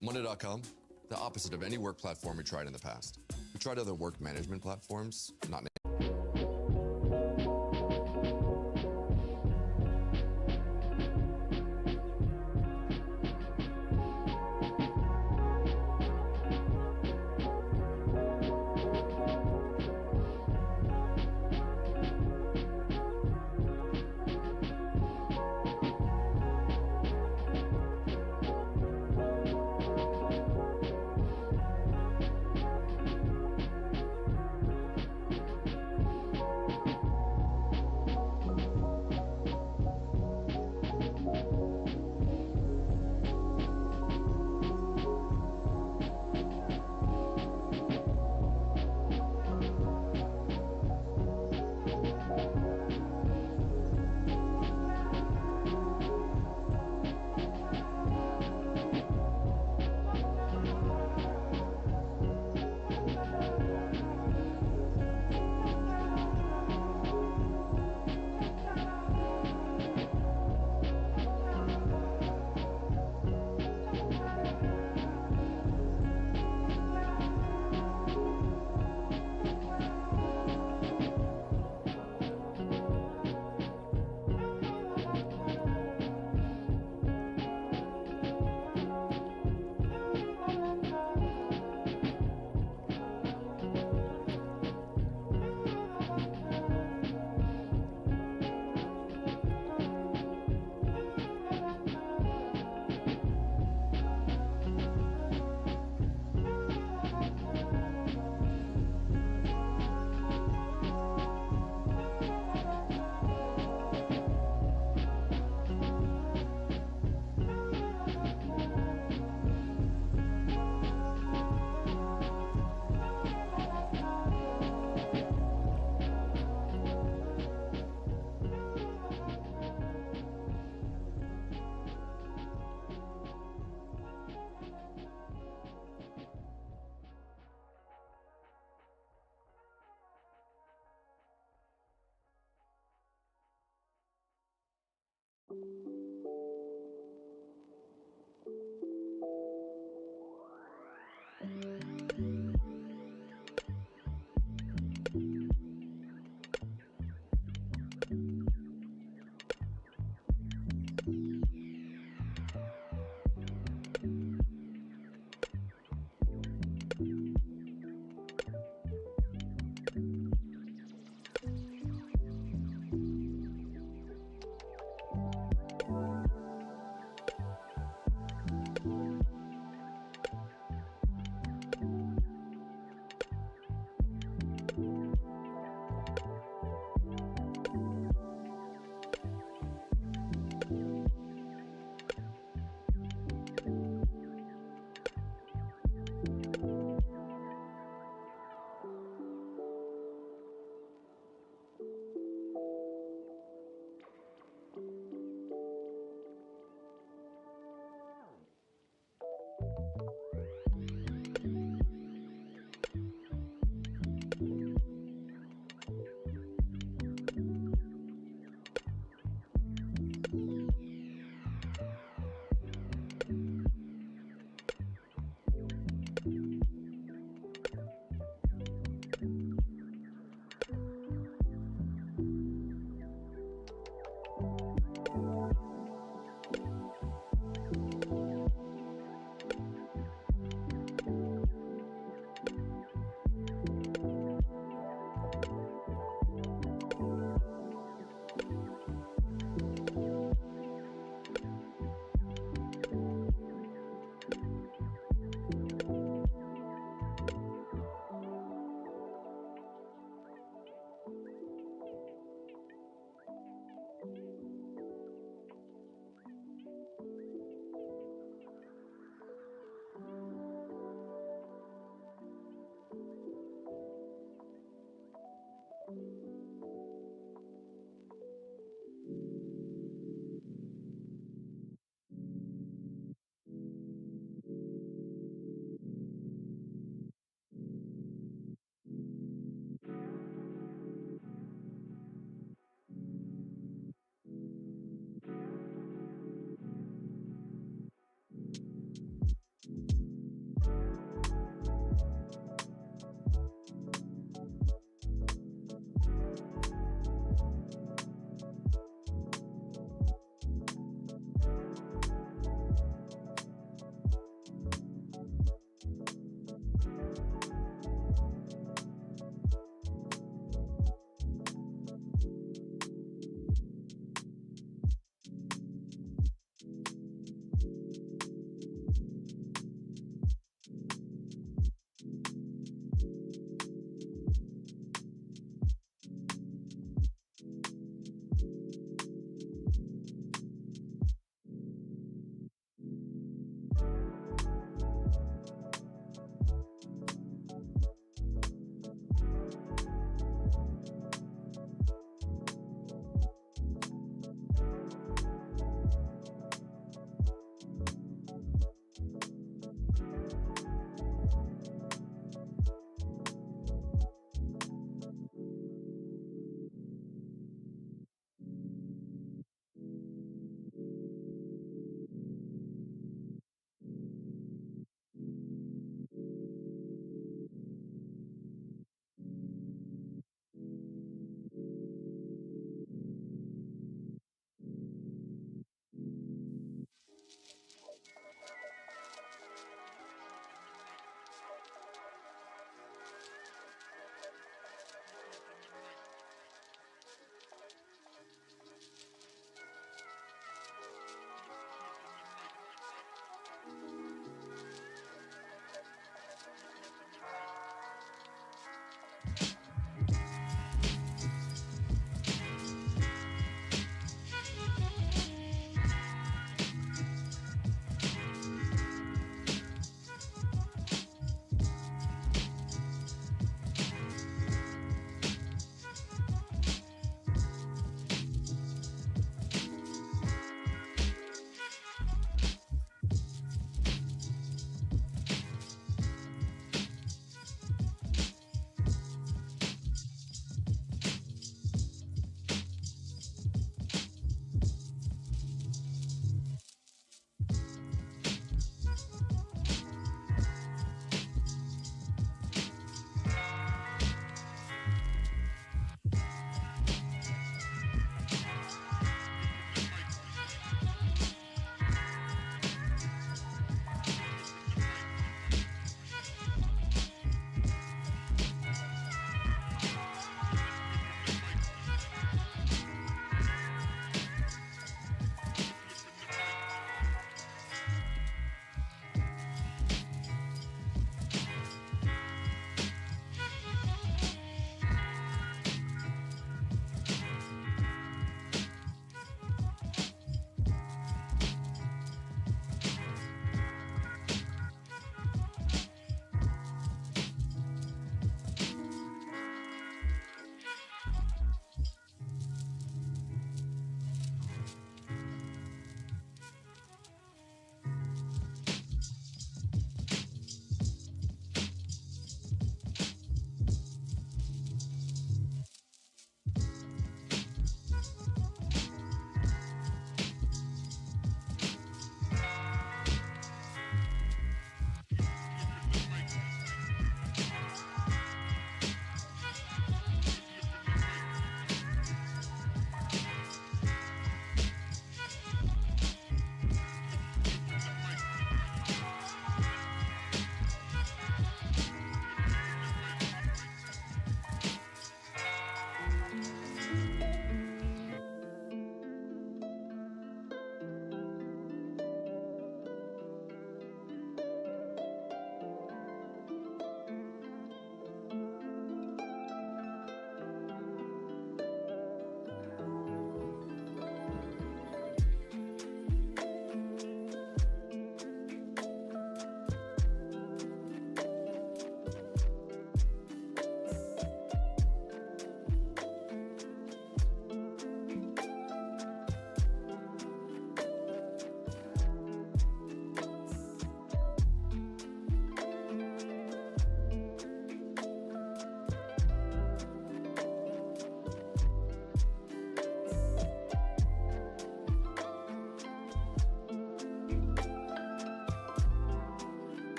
Monday.com, the opposite of any work platform we tried in the past. We tried other work management platforms, not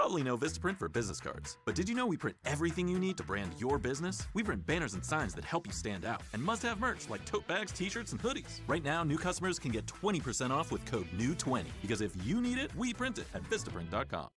probably know Vistaprint for business cards. But did you know we print everything you need to brand your business? We print banners and signs that help you stand out, and must-have merch like tote bags, t-shirts, and hoodies. Right now, new customers can get 20% off with code NEW20. Because if you need it, we print it at Vistaprint.com.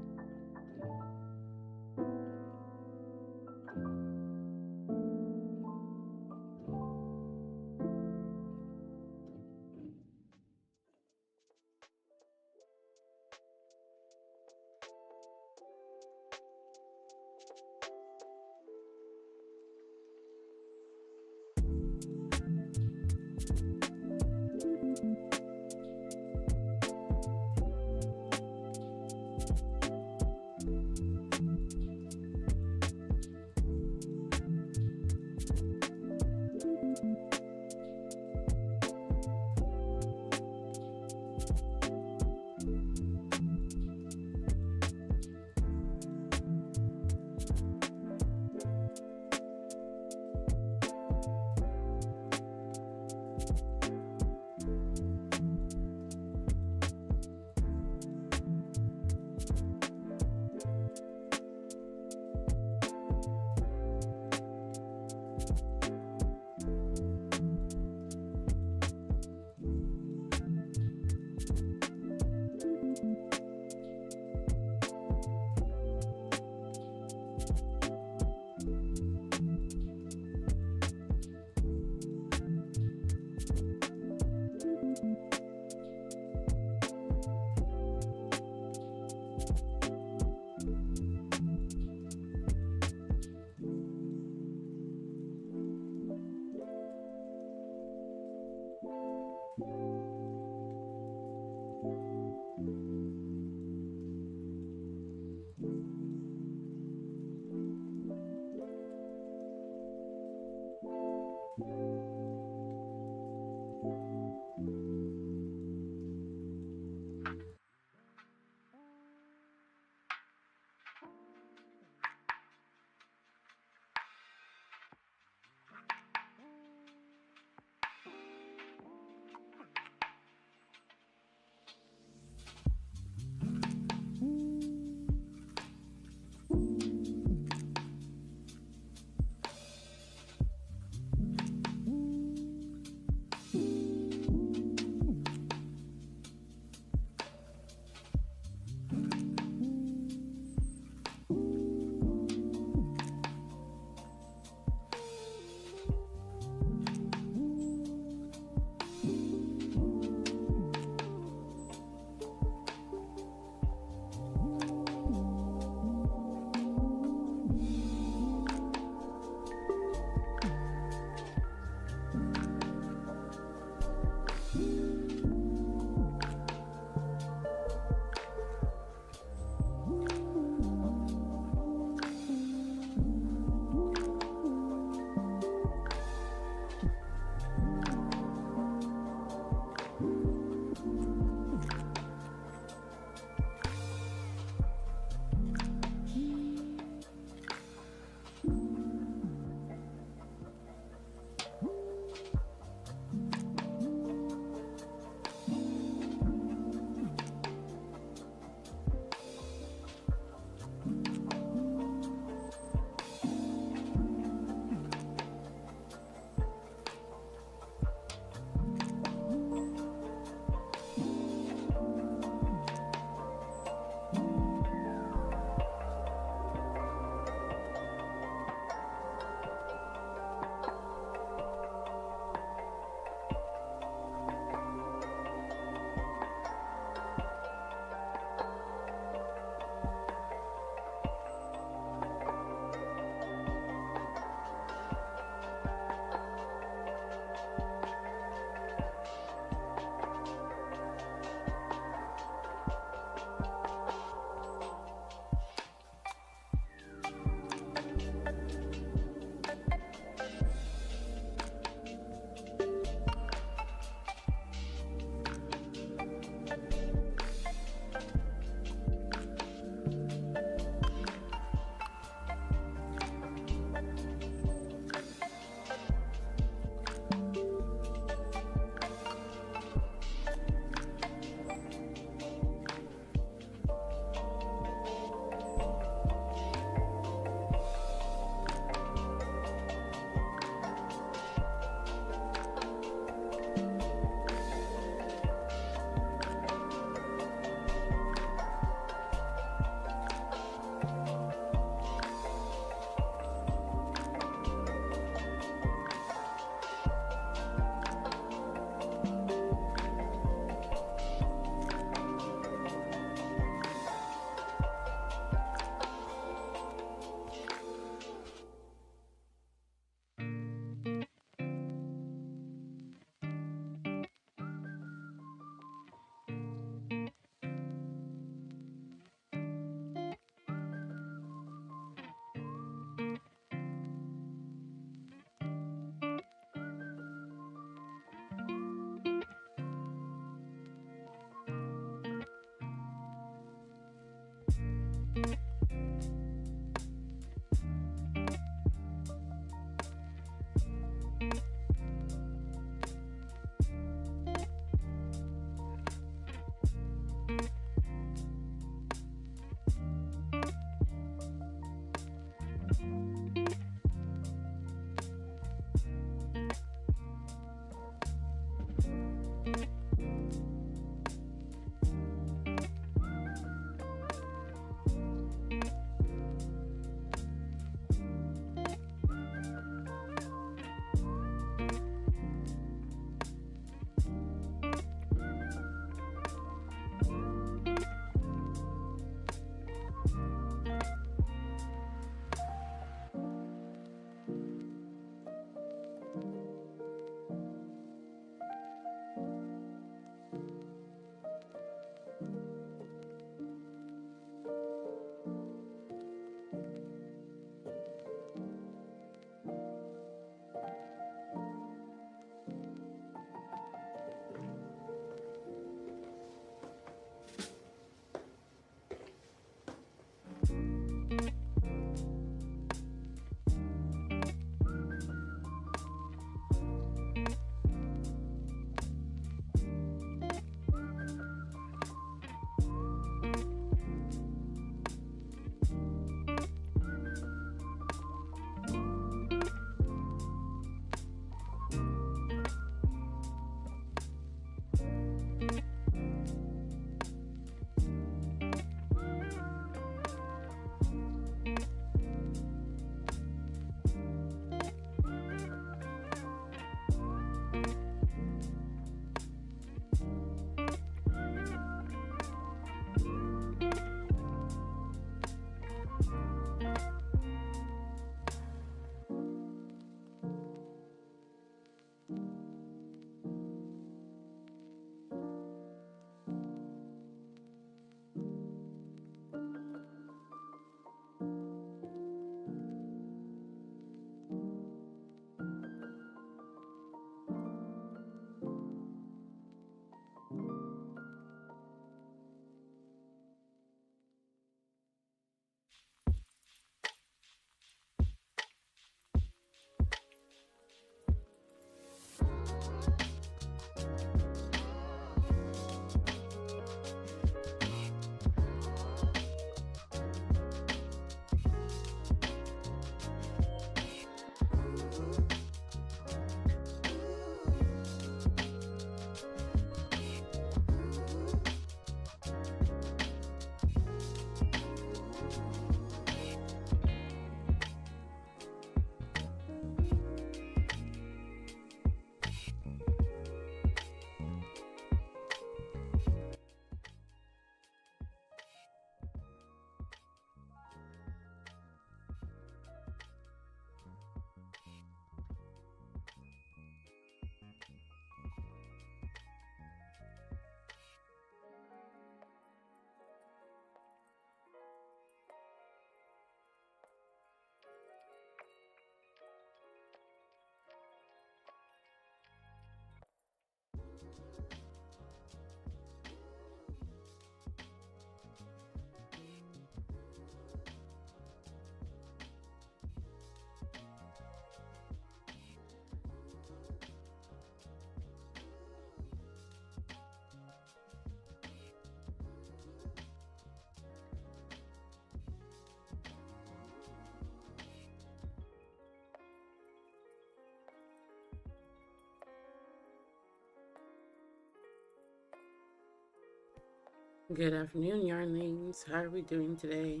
Good afternoon, Yarnlings. How are we doing today?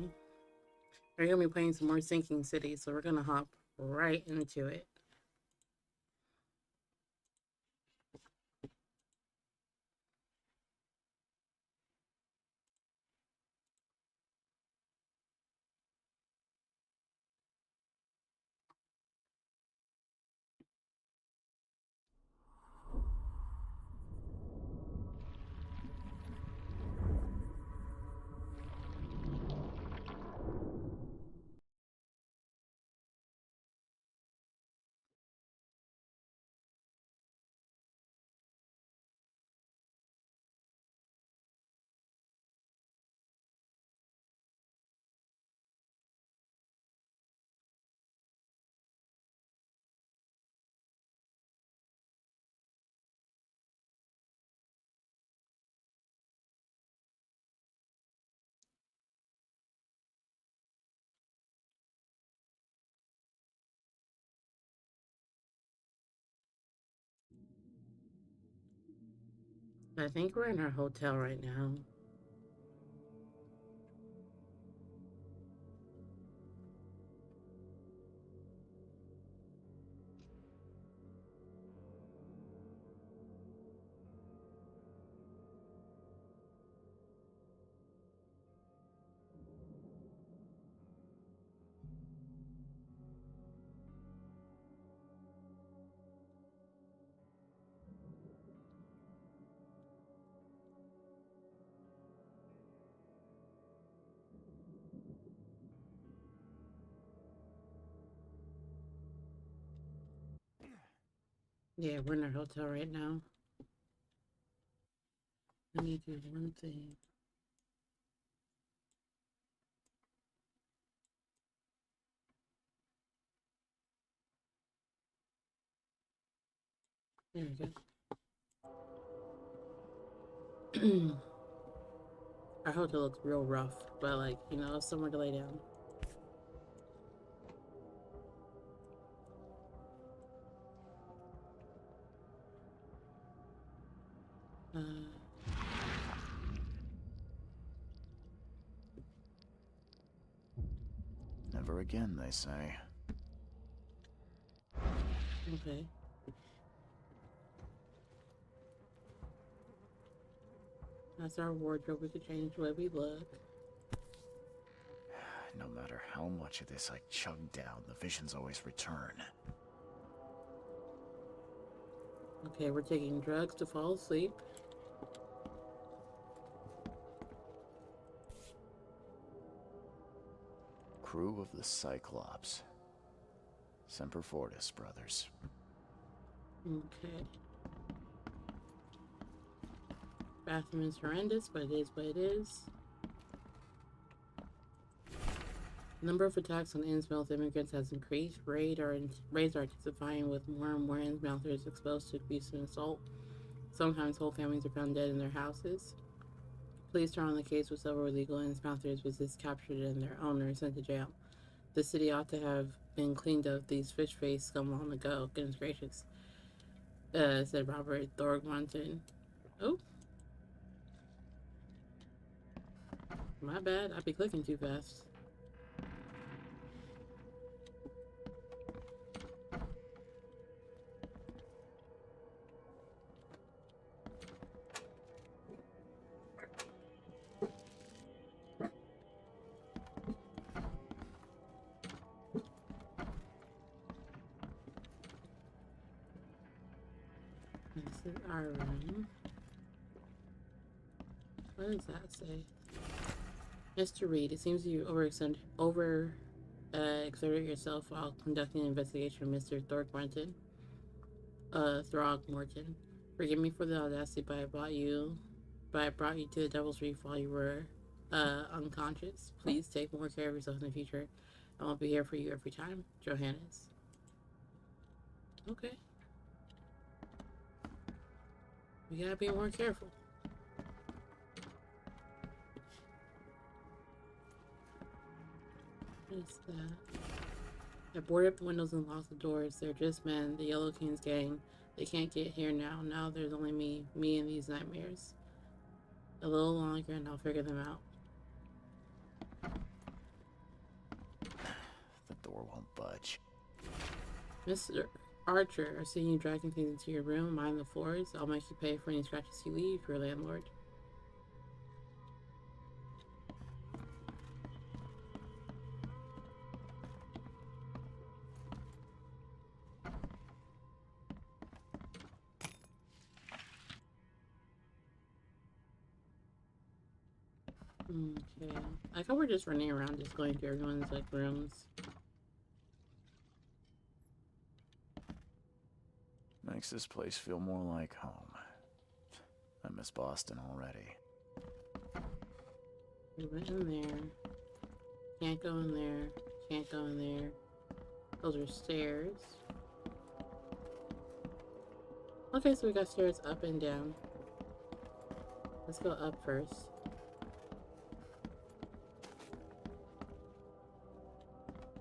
We're going to be playing some more Sinking City, so we're going to hop right into it. I think we're in our hotel right now. Yeah, we're in our hotel right now. Let me do one thing. There we go. Our hotel looks real rough, but like, you know, somewhere to lay down. Never again, they say. Okay. That's our wardrobe. We could change the way we look. No matter how much of this I chug down, the visions always return. Okay, we're taking drugs to fall asleep. Crew of the Cyclops. Semper Fortis, brothers. Okay. Bathroom is horrendous, but it is what it is. Number of attacks on Innsmouth immigrants has increased. Raids are intensifying with more and more Innsmouthers exposed to abuse and assault. Sometimes whole families are found dead in their houses. Police are on the case with several illegal Innsmouthers was captured and their owner sent to jail. The city ought to have been cleaned of these fish-faced scum long ago. Goodness gracious. Said Robert Thorgmonton. Oh. My bad. I be clicking too fast. This is our room. What does that say? Mr. Reed, it seems you exerted yourself while conducting an investigation of Mr. Throgmorton. Forgive me for the audacity, but I brought you to the Devil's Reef while you were unconscious. Please take more care of yourself in the future. I won't be here for you every time. Johannes. Okay. We gotta be more careful. What is that? I boarded up the windows and locked the doors. They're just men, the Yellow King's gang. They can't get here now. Now there's only me and these nightmares. A little longer and I'll figure them out. The door won't budge. Mr. Archer, I've seen you dragging things into your room, mind the floors. I'll make you pay for any scratches you leave, your landlord. Okay. I thought we're just running around, just going through everyone's like rooms. Makes this place feel more like home. I miss Boston already. We went in there. Can't go in there. Can't go in there. Those are stairs. Okay, so we got stairs up and down. Let's go up first.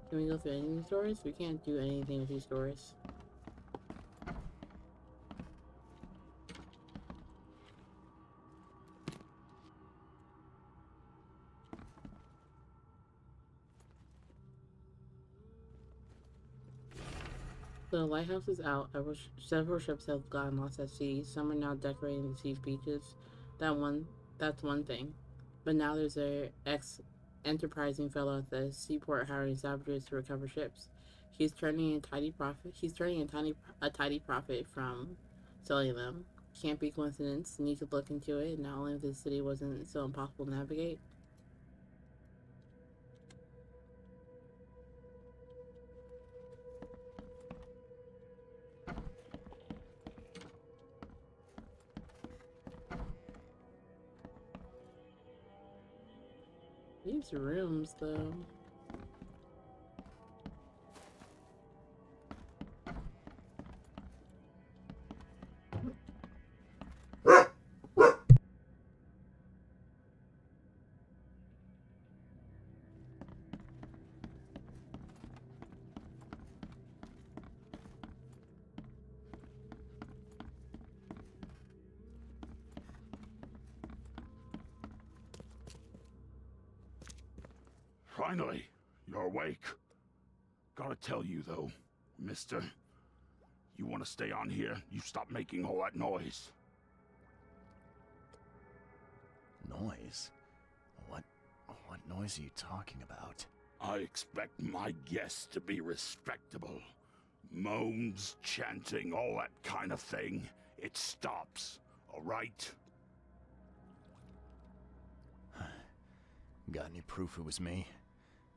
Can we go through any of these doors? We can't do anything with these doors. The lighthouse is out. Several ships have gotten lost at sea. Some are now decorating the sea's beaches. That's one thing. But now there's a enterprising fellow at the seaport hiring salvagers to recover ships. He's turning a tidy profit. He's turning a tidy profit from selling them. Can't be coincidence. Need to look into it. Not only if the city wasn't so impossible to navigate. These rooms, though. Finally, you're awake. Gotta tell you, though, mister, you want to stay on here, you stop making all that noise. Noise? What noise are you talking about? I expect my guests to be respectable. Moans, chanting, all that kind of thing. It stops, all right? Got any proof it was me?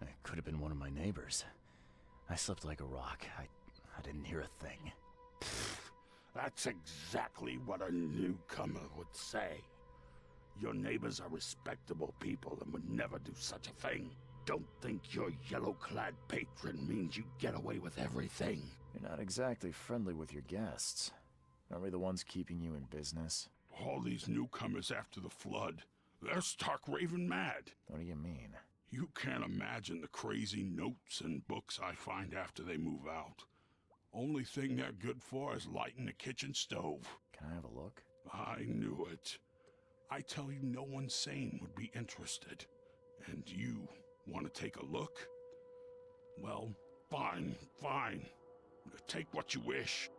It could have been one of my neighbors. I slept like a rock. I didn't hear a thing. That's exactly what a newcomer would say. Your neighbors are respectable people and would never do such a thing. Don't think your yellow-clad patron means you get away with everything. You're not exactly friendly with your guests. Are we the ones keeping you in business? All these newcomers after the flood, they're stark raving mad. What do you mean? You can't imagine the crazy notes and books I find after they move out. Only thing they're good for is lighting the kitchen stove. Can I have a look? I knew it. I tell you, no one sane would be interested. And you want to take a look? Well, fine. Take what you wish.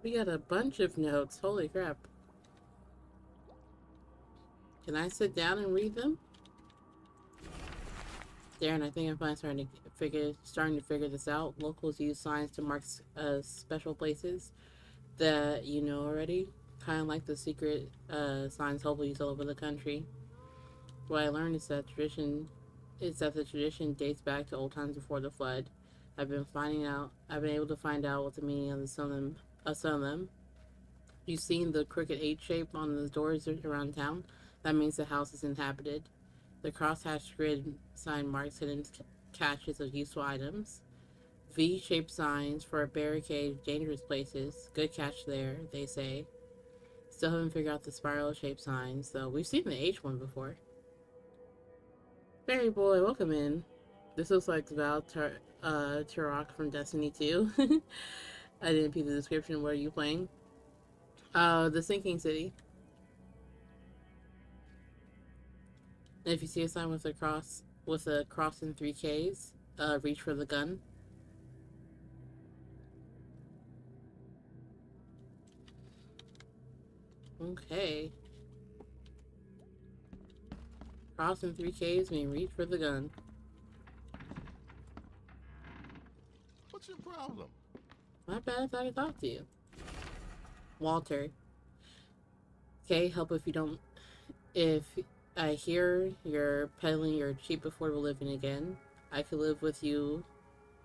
We got a bunch of notes. Holy crap. Can I sit down and read them? Darren, I think I'm finally starting to figure this out. Locals use signs to mark special places that you know already. Kind of like the secret signs hopefully used all over the country. What I learned is that the tradition dates back to old times before the flood. I've been able to find out what the meaning of some of them. You've seen the crooked H shape on the doors around town? That means the house is inhabited. The crosshatched grid sign marks hidden caches of useful items. V-shaped signs for barricades, dangerous places. Good catch there, they say. Still haven't figured out the spiral-shaped signs, though. We've seen the H one before. Fairy boy, welcome in. This looks like Turok from Destiny 2. I didn't read the description. What are you playing? The Sinking City. And if you see a sign with a cross and 3 Ks, reach for the gun. Okay. Cross and 3 Ks mean reach for the gun. What's your problem? My bad, I thought I talked to you. Walter. Okay, help if you don't. If I hear you're peddling your cheap, affordable living again, I could live with you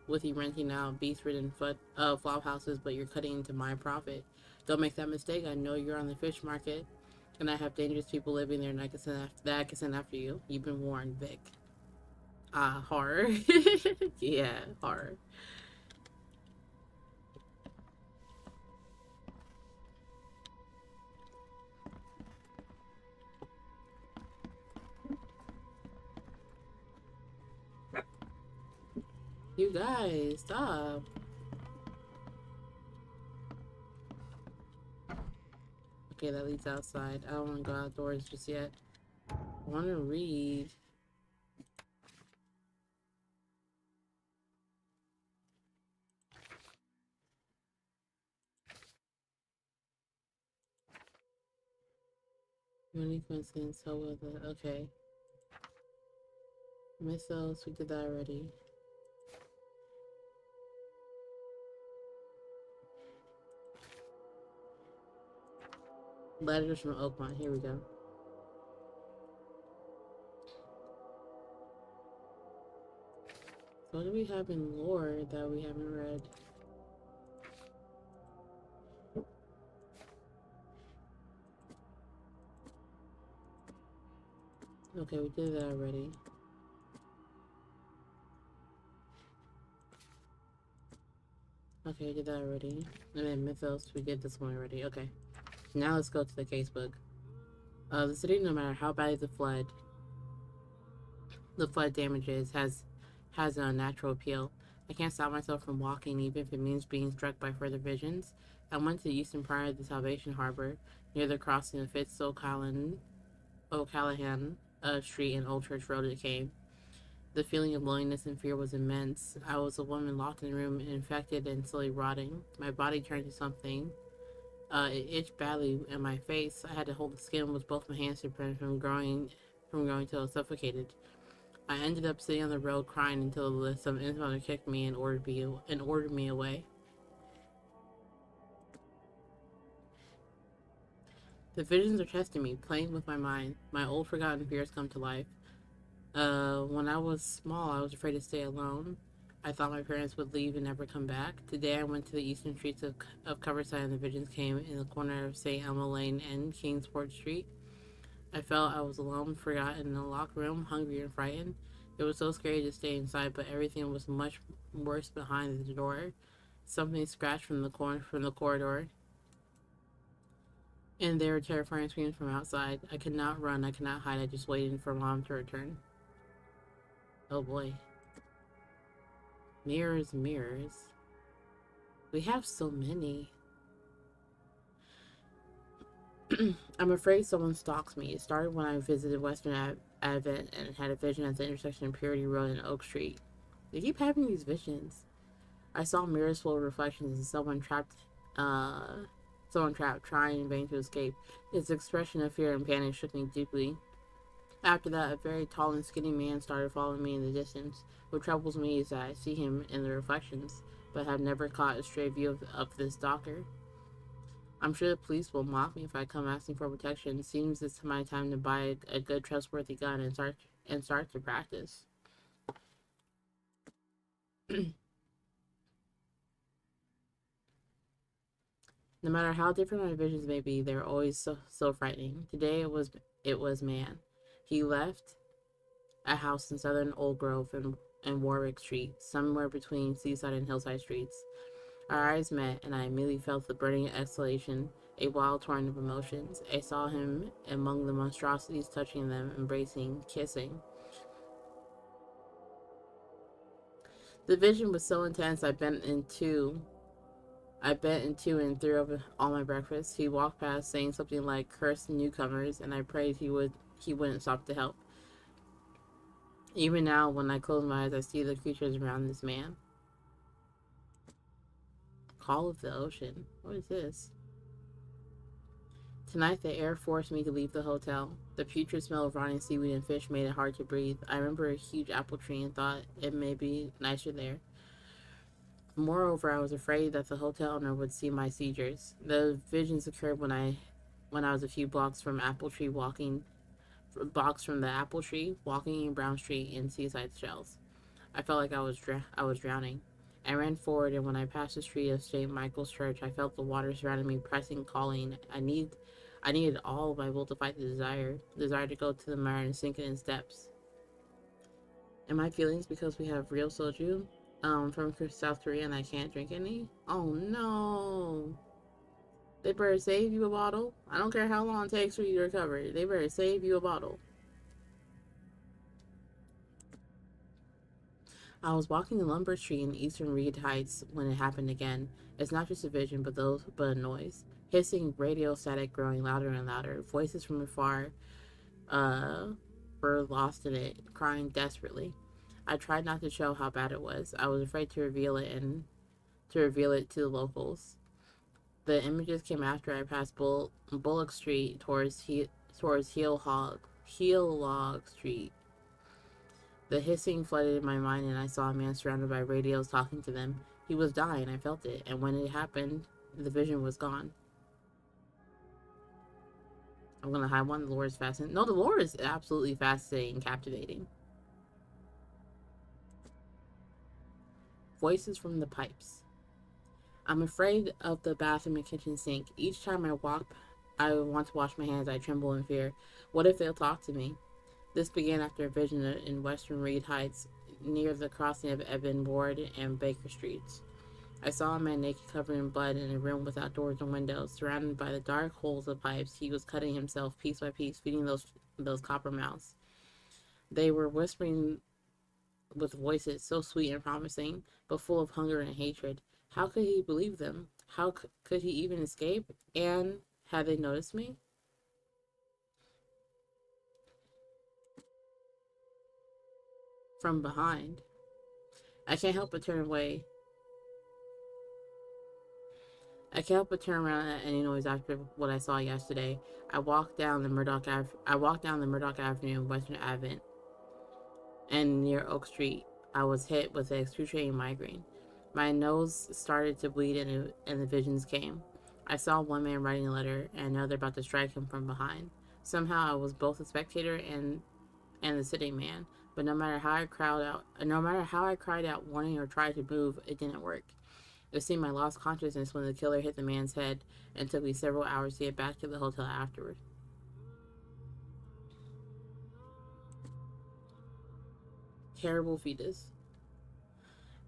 renting out beast-ridden flop houses, but you're cutting into my profit. Don't make that mistake. I know you're on the fish market, and I have dangerous people living there, and I can send after you. You've been warned, Vic. Horror. Yeah, horror. You guys, stop. Okay, that leads outside. I don't want to go outdoors just yet. I want to read. Money coincidence, so will the. Okay. Missiles, we did that already. Letters from Oakmont. Here we go. So what do we have in lore that we haven't read? Okay, we did that already. Okay, we did that already. And then Mythos, we did this one already. Okay. Now let's go to the casebook. The city, no matter how bad the flood damages, has an unnatural appeal. I can't stop myself from walking, even if it means being struck by further visions. I went to the eastern part of the Salvation Harbor, near the crossing of O'Callahan Street and Old Church Road. It came. The feeling of loneliness and fear was immense. I was a woman locked in a room, infected and slowly rotting. My body turned to something. It itched badly in my face. I had to hold the skin with both my hands to prevent it from growing till I was suffocated. I ended up sitting on the road crying until some mother kicked me and ordered me away. The visions are testing me, playing with my mind. My old forgotten fears come to life. When I was small, I was afraid to stay alone. I thought my parents would leave and never come back. Today I went to the eastern streets of Coverside, and the visions came in the corner of St. Elmo Lane and Kingsport Street. I felt I was alone, forgotten in a locked room, hungry and frightened. It was so scary to stay inside, but everything was much worse behind the door. Something scratched from the corridor, and there were terrifying screams from outside. I could not run, I could not hide, I just waited for Mom to return. Oh boy. Mirrors, mirrors. We have so many. I'm afraid someone stalks me. It started when I visited Western Advent and had a vision at the intersection of Purity Road and Oak Street. They keep having these visions. I saw mirrors full of reflections and someone trapped, trying in vain to escape. Its expression of fear and panic shook me deeply. After that, a very tall and skinny man started following me in the distance. What troubles me is that I see him in the reflections, but have never caught a stray view of this stalker. I'm sure the police will mock me if I come asking for protection. It seems it's my time to buy a good, trustworthy gun and start to practice. No matter how different my visions may be, they're always so frightening. Today it was man. He left a house in southern Old Grove and Warwick Street, somewhere between Seaside and Hillside Streets. Our eyes met, and I immediately felt the burning exhalation, a wild torrent of emotions. I saw him among the monstrosities, touching them, embracing, kissing. The vision was so intense I bent in two and threw up all my breakfast. He walked past saying something like curse newcomers, and I prayed he wouldn't stop to help. Even now, when I close my eyes, I see the creatures around this man. Call of the ocean. What is this? Tonight, the air forced me to leave the hotel. The putrid smell of rotting seaweed and fish made it hard to breathe. I remember a huge apple tree and thought it may be nicer there. Moreover, I was afraid that the hotel owner would see my seizures. The visions occurred when I was a few blocks from the apple tree, walking in Brown Street in Seaside Shells. I felt like I was drowning. I ran forward, and when I passed the street of St. Michael's Church, I felt the water surrounding me, pressing, calling. I needed all of my will to fight the desire to go to the mire and sink it in steps. Am I feelings because we have real soju from South Korea and I can't drink any? Oh no! They better save you a bottle. I don't care how long it takes for you to recover. They better save you a bottle. I was walking the Lumber Street in Eastern Reed Heights when it happened again. It's not just a vision, but a noise. Hissing radio static growing louder and louder. Voices from afar were lost in it, crying desperately. I tried not to show how bad it was. I was afraid to reveal it to the locals. The images came after I passed Bullock Street towards Heel Log Street. The hissing flooded in my mind, and I saw a man surrounded by radios talking to them. He was dying, I felt it, and when it happened, the vision was gone. I'm gonna hide one. The lore is fascinating. No, the lore is absolutely fascinating and captivating. Voices from the pipes. I'm afraid of the bathroom and kitchen sink. Each time I want to wash my hands, I tremble in fear. What if they'll talk to me? This began after a vision in Western Reed Heights, near the crossing of Evan Ward and Baker Streets. I saw a man naked, covered in blood, in a room without doors and windows, surrounded by the dark holes of pipes. He was cutting himself piece by piece, feeding those copper mouths. They were whispering with voices so sweet and promising, but full of hunger and hatred. How could he believe them? How could he even escape? And had they noticed me? From behind. I can't help but turn away. I can't help but turn around at any noise after what I saw yesterday. I walked down the Murdoch Avenue in Western Advent, and near Oak Street, I was hit with an excruciating migraine. My nose started to bleed, and the visions came. I saw one man writing a letter, and another about to strike him from behind. Somehow, I was both a spectator and the sitting man. But no matter how I cried out, warning or tried to move, it didn't work. It seemed I lost consciousness when the killer hit the man's head, and took me several hours to get back to the hotel afterward. Terrible fetus.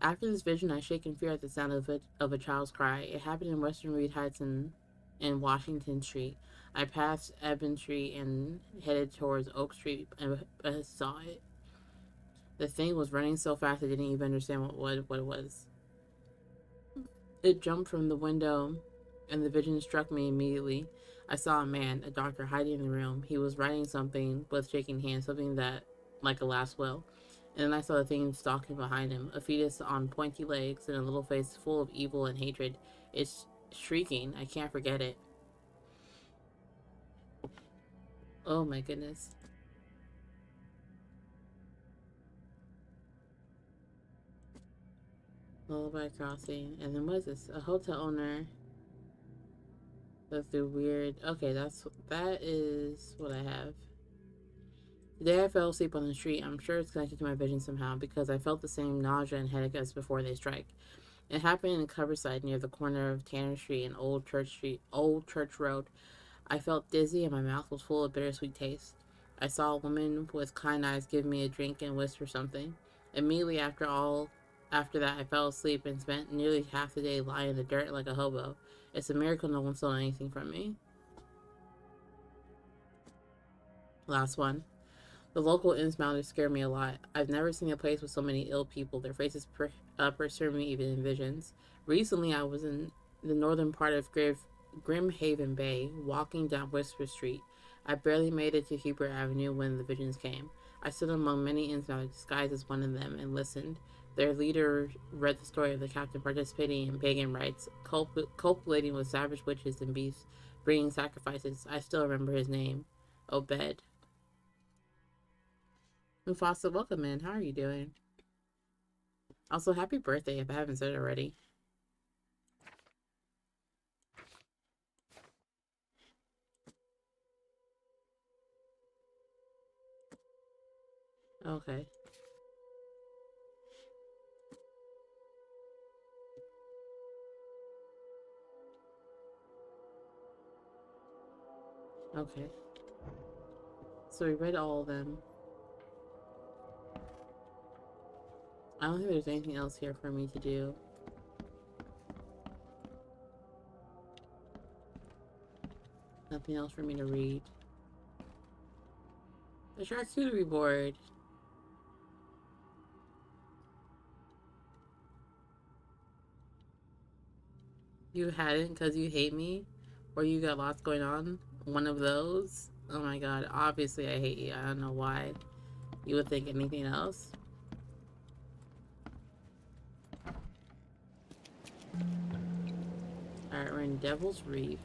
After this vision, I shake in fear at the sound of a child's cry. It happened in Western Reed Heights in Washington Street. I passed Eben Street and headed towards Oak Street and saw it. The thing was running so fast I didn't even understand what it was. It jumped from the window, and the vision struck me immediately. I saw a man, a doctor, hiding in the room. He was writing something with shaking hands, something that, like a last will. And then I saw the thing stalking behind him, a fetus on pointy legs and a little face full of evil and hatred. It's shrieking. I can't forget it. Oh my goodness. Lullaby Crossing. And then what is this? A hotel owner. That's the weird. Okay, that is what I have. The day I fell asleep on the street, I'm sure it's connected to my vision somehow, because I felt the same nausea and headache as before they strike. It happened in Coverside near the corner of Tanner Street and Old Church Road. I felt dizzy and my mouth was full of bittersweet taste. I saw a woman with kind eyes give me a drink and whisper something. Immediately after that, I fell asleep and spent nearly half the day lying in the dirt like a hobo. It's a miracle no one stole anything from me. Last one. The local Innsmouters scare me a lot. I've never seen a place with so many ill people. Their faces pursue me even in visions. Recently, I was in the northern part of Grimhaven Bay, walking down Whisper Street. I barely made it to Hubert Avenue when the visions came. I stood among many Innsmouters disguised as one of them and listened. Their leader read the story of the captain participating in pagan rites, copulating with savage witches and beasts, bringing sacrifices. I still remember his name. Obed. Mufasa, welcome in. How are you doing? Also, happy birthday if I haven't said it already. Okay. Okay. So we read all of them. I don't think there's anything else here for me to do. Nothing else for me to read. The charcuterie board. You hadn't because you hate me? Or you got lots going on? One of those? Oh my god, obviously I hate you. I don't know why you would think anything else. Alright, we're in Devil's Reef.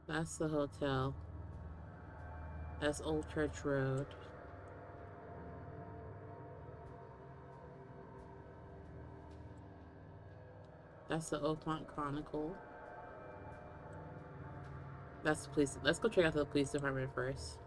That's the hotel. That's Old Church Road. That's the Oakmont Chronicle. That's the police. Let's go check out the police department first.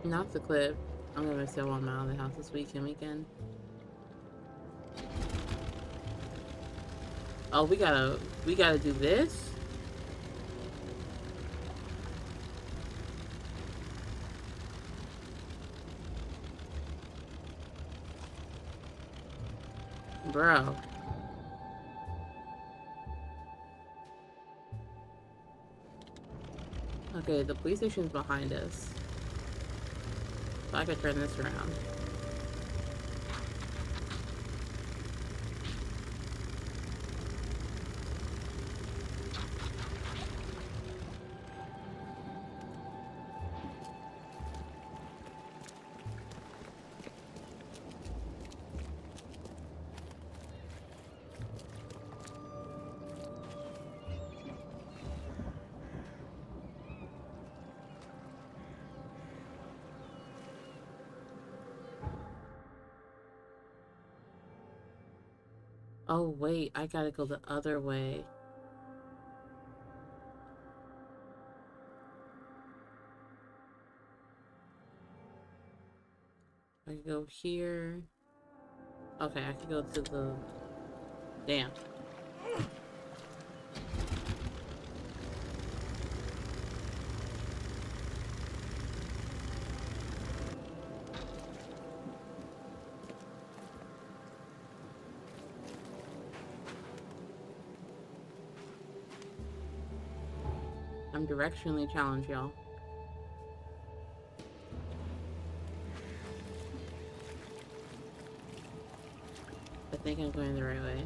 Not the clip. I'm gonna say while I'm out of the house this weekend. Oh, we gotta do this? Bro. Okay, the police station's behind us. So I could turn this around. Oh wait, I gotta go the other way. I can go here. Okay, I can go to the... Damn. I'm directionally challenged, y'all. I think I'm going the right way.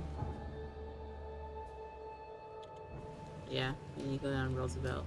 Yeah, and you go down Roosevelt.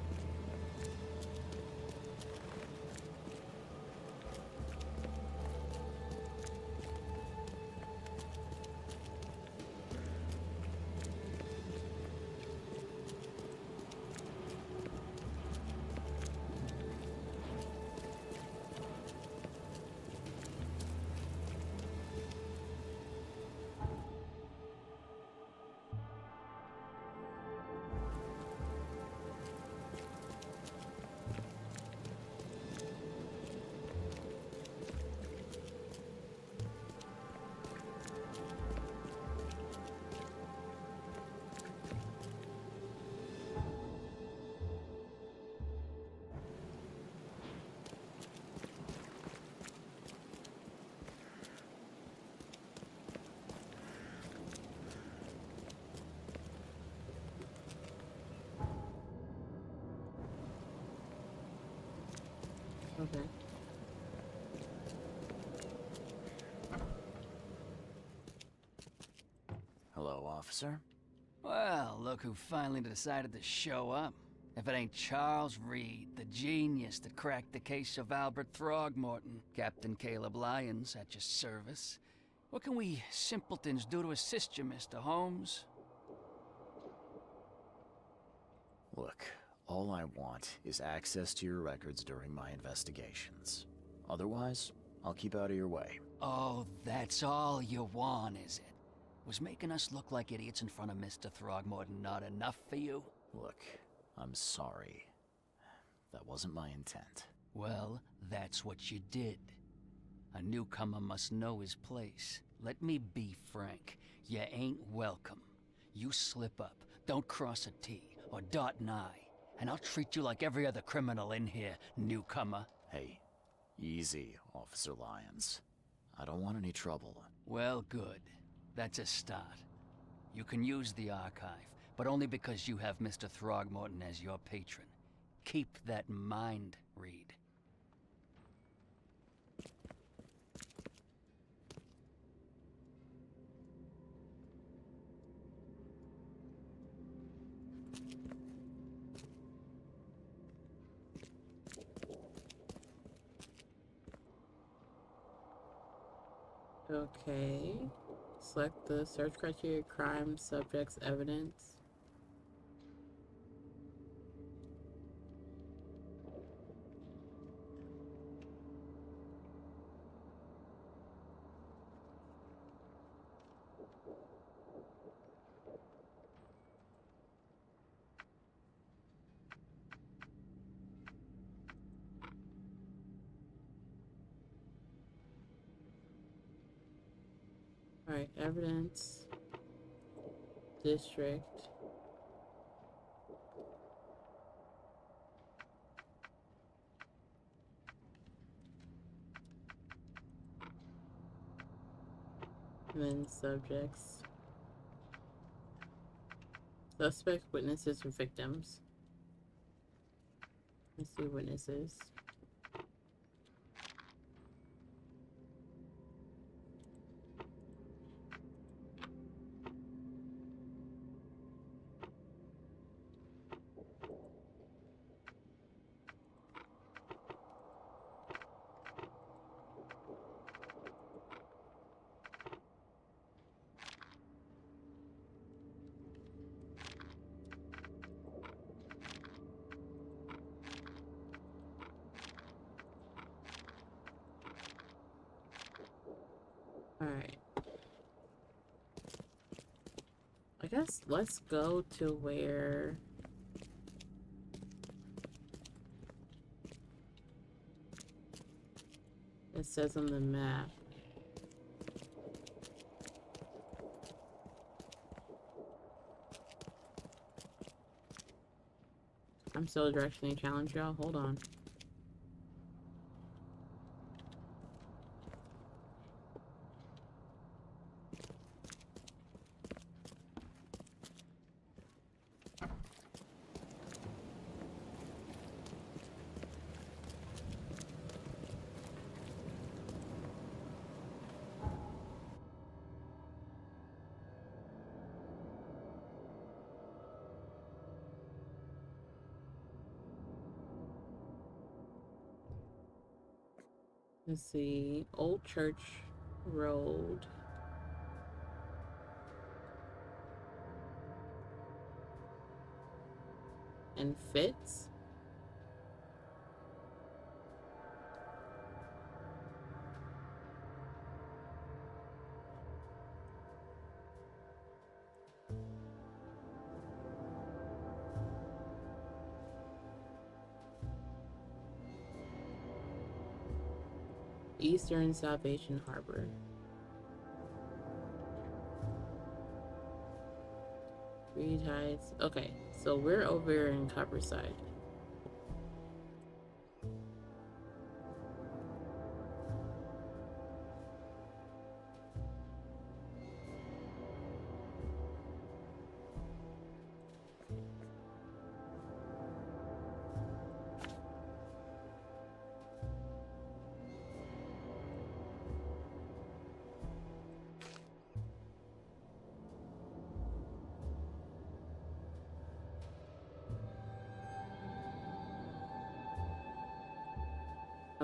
Okay. Hello, officer. Well, look who finally decided to show up. If it ain't Charles Reed, the genius that cracked the case of Albert Throgmorton. Captain Caleb Lyons, at your service. What can we simpletons do to assist you, Mr. Holmes? Look, all I want is access to your records during my investigations. Otherwise, I'll keep out of your way. Oh, that's all you want, is it? Was making us look like idiots in front of Mr. Throgmorton not enough for you? Look, I'm sorry. That wasn't my intent. Well, that's what you did. A newcomer must know his place. Let me be frank. You ain't welcome. You slip up, don't cross a T or dot an I, and I'll treat you like every other criminal in here, newcomer. Hey, easy, Officer Lyons. I don't want any trouble. Well, good. That's a start. You can use the archive, but only because you have Mr. Throgmorton as your patron. Keep that in mind, Reed. Okay. Select the search criteria: crime, subjects, evidence. Alright, evidence, district. And then subjects. Suspects, witnesses, and victims. Let's see witnesses. Alright. I guess let's go to where it says on the map. I'm still directionally challenged, y'all. Hold on. Let's see. Old Church Road. And Fitz. Eastern Salvation Harbor. Reed Heights. Okay, so we're over in Copperside.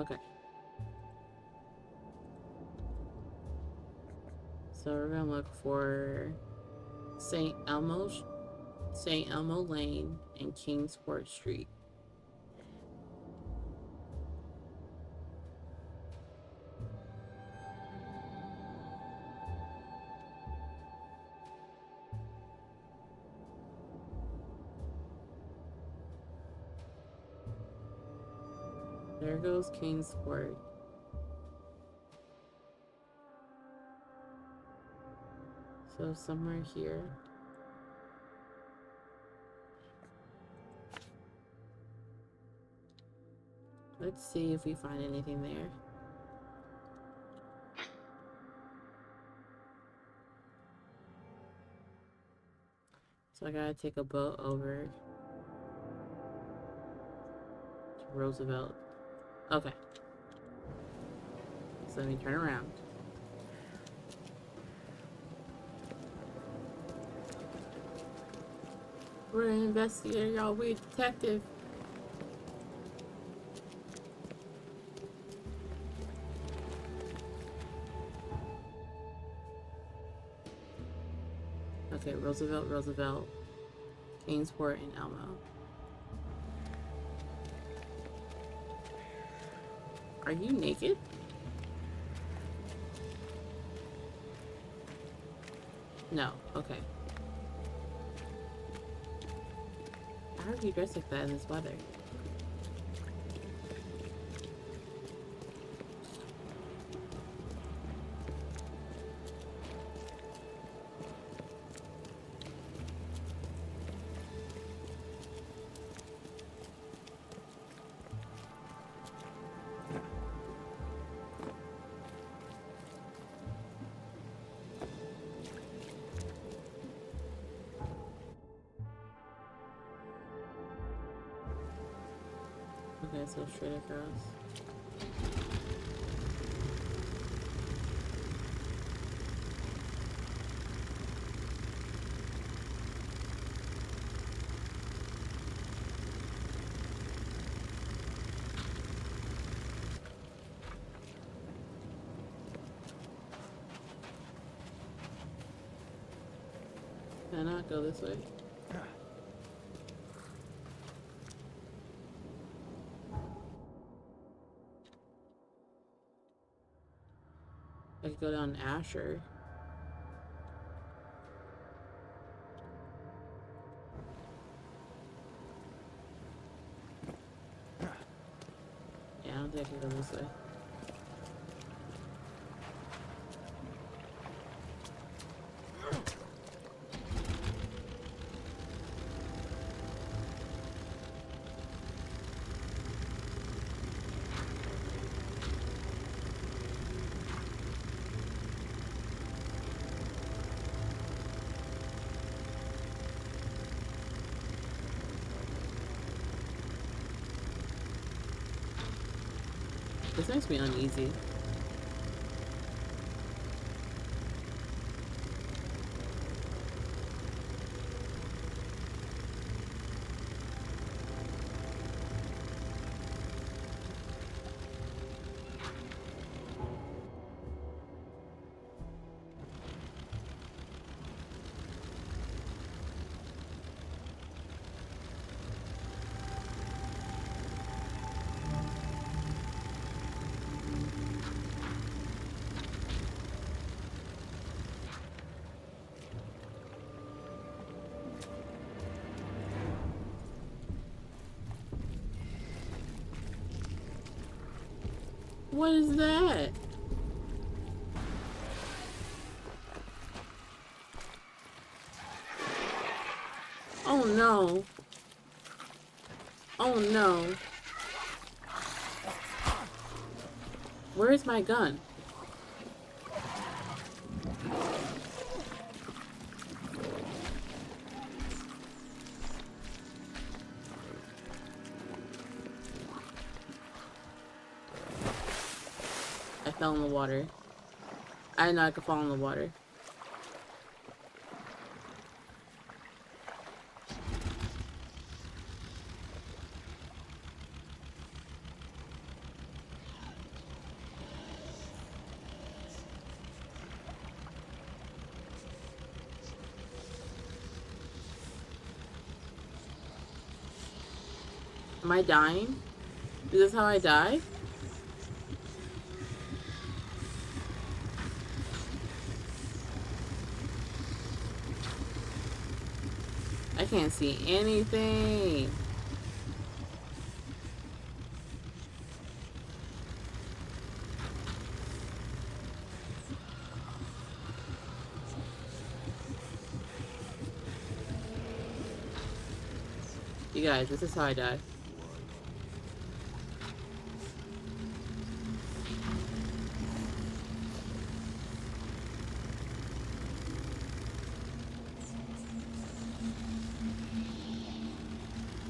Okay. So we're gonna look for St. Elmo Lane and Kingsport Street. There goes Kingsport. So somewhere here. Let's see if we find anything there. So I gotta take a boat over to Roosevelt. Okay. So let me turn around. We're an investigator, y'all. We're a detective. Okay, Roosevelt, Kingsport, and Elmo. Are you naked? No, okay. How are you dressed like that in this weather? Okay, so straight across. Can I not go this way? I could go down Asher. Yeah, I don't think I can go this way. This makes me uneasy. What is that? Oh no. Oh no. Where's my gun? I fell in the water. I didn't know I could fall in the water. Am I dying? Is this how I die? I can't see anything. You guys, this is how I die.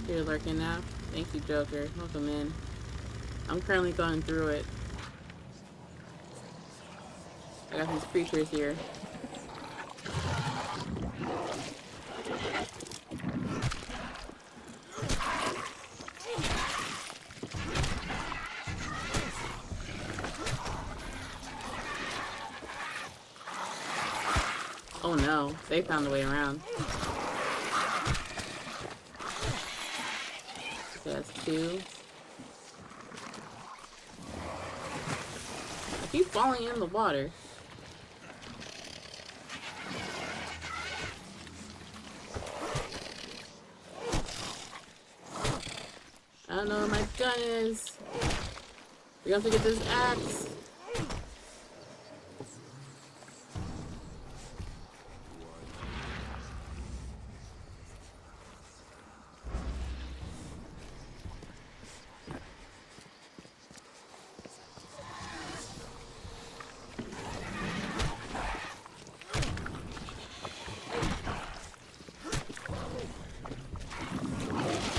You're lurking now. Thank you, Joker. Welcome in. I'm currently going through it. I got these creatures here. Oh no, they found a way around. That's two. I keep falling in the water. I don't know where my gun is. We have to get this axe.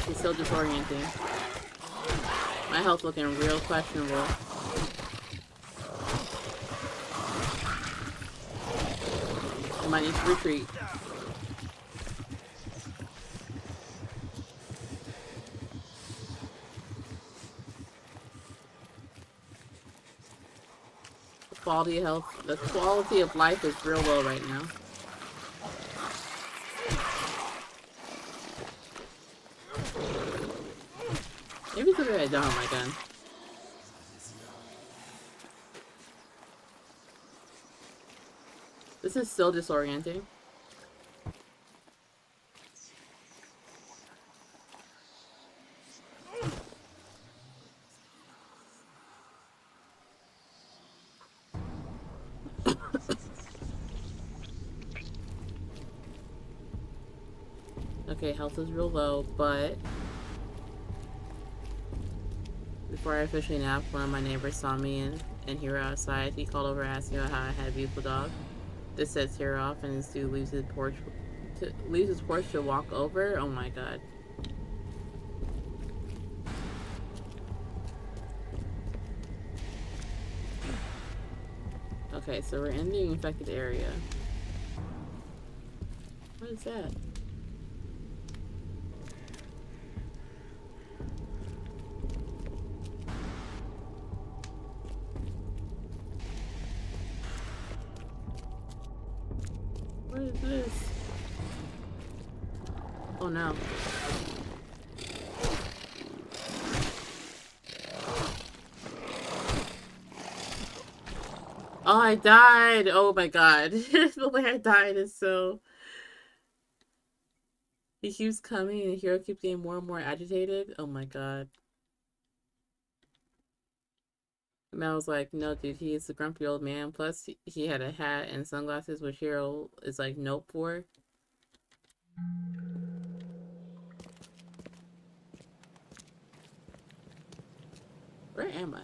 It's so disorienting. My health looking real questionable. I might need to retreat. The quality of life is real low right now. Maybe it's because I don't have my gun. This is still disorienting. Okay, health is real low, but before I officially napped, one of my neighbors saw me and Hero outside. He called over asking about how I had a beautiful dog. This sets Hero off, and his dude leaves his porch to walk over. Oh my god. Okay, so we're in the infected area. What is that? What is this? Oh no. Oh, I died! Oh my god. The way I died is so... He keeps coming and the hero keeps getting more and more agitated. Oh my god. And I was like, no dude, he is a grumpy old man. Plus, he had a hat and sunglasses, which Hero is like, nope for. Where am I?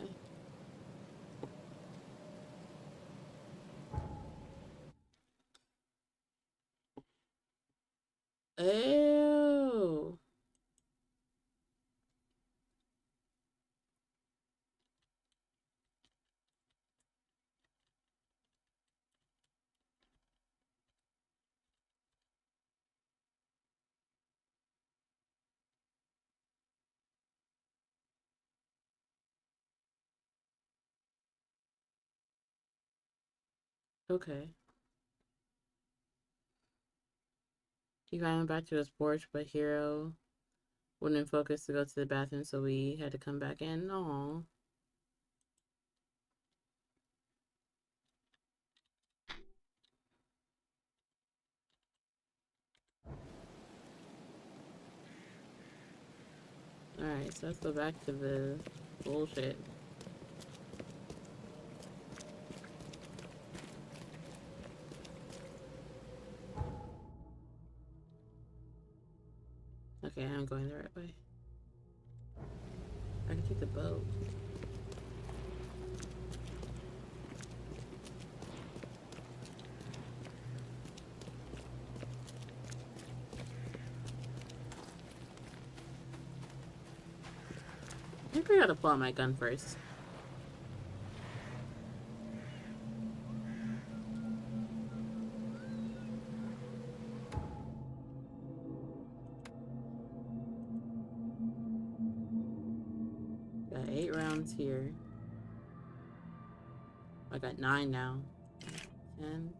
Oh. Okay. He got him back to his porch, but Hero Wouldn't focus to go to the bathroom, so we had to come back in. Aw. Alright, so let's go back to the bullshit. Okay, I'm going the right way. I can take the boat. I think I gotta pull out my gun first. Got 8 rounds here. I got 9 now. 10.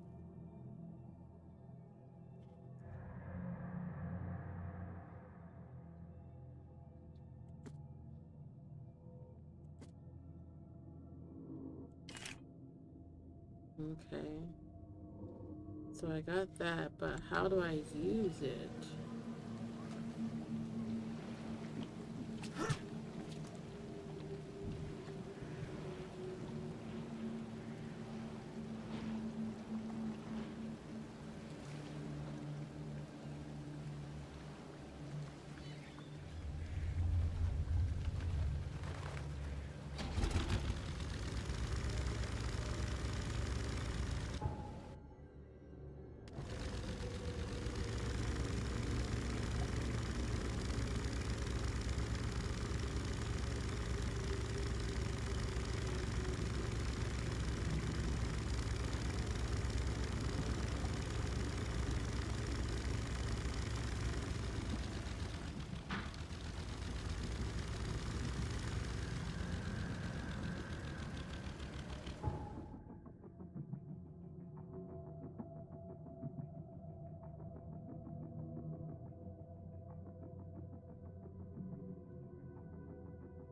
Okay. So I got that, but how do I use it?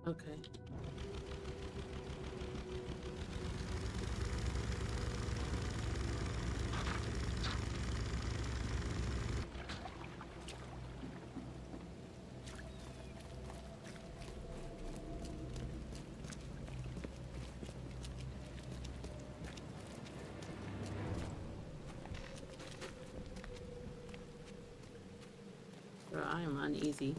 Okay. Bro, I am uneasy.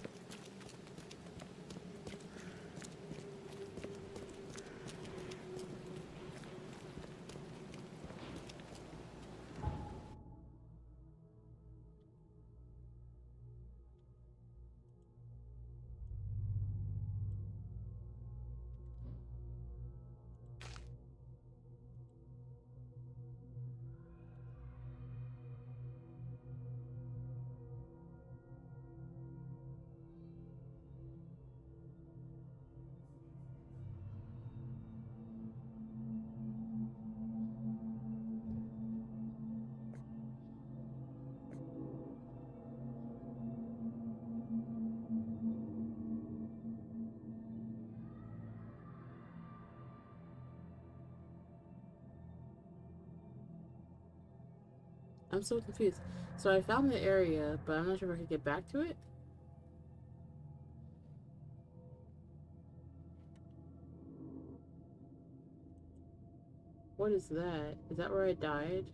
I'm so confused. So I found the area, but I'm not sure if I could get back to it. What is that? Is that where I died?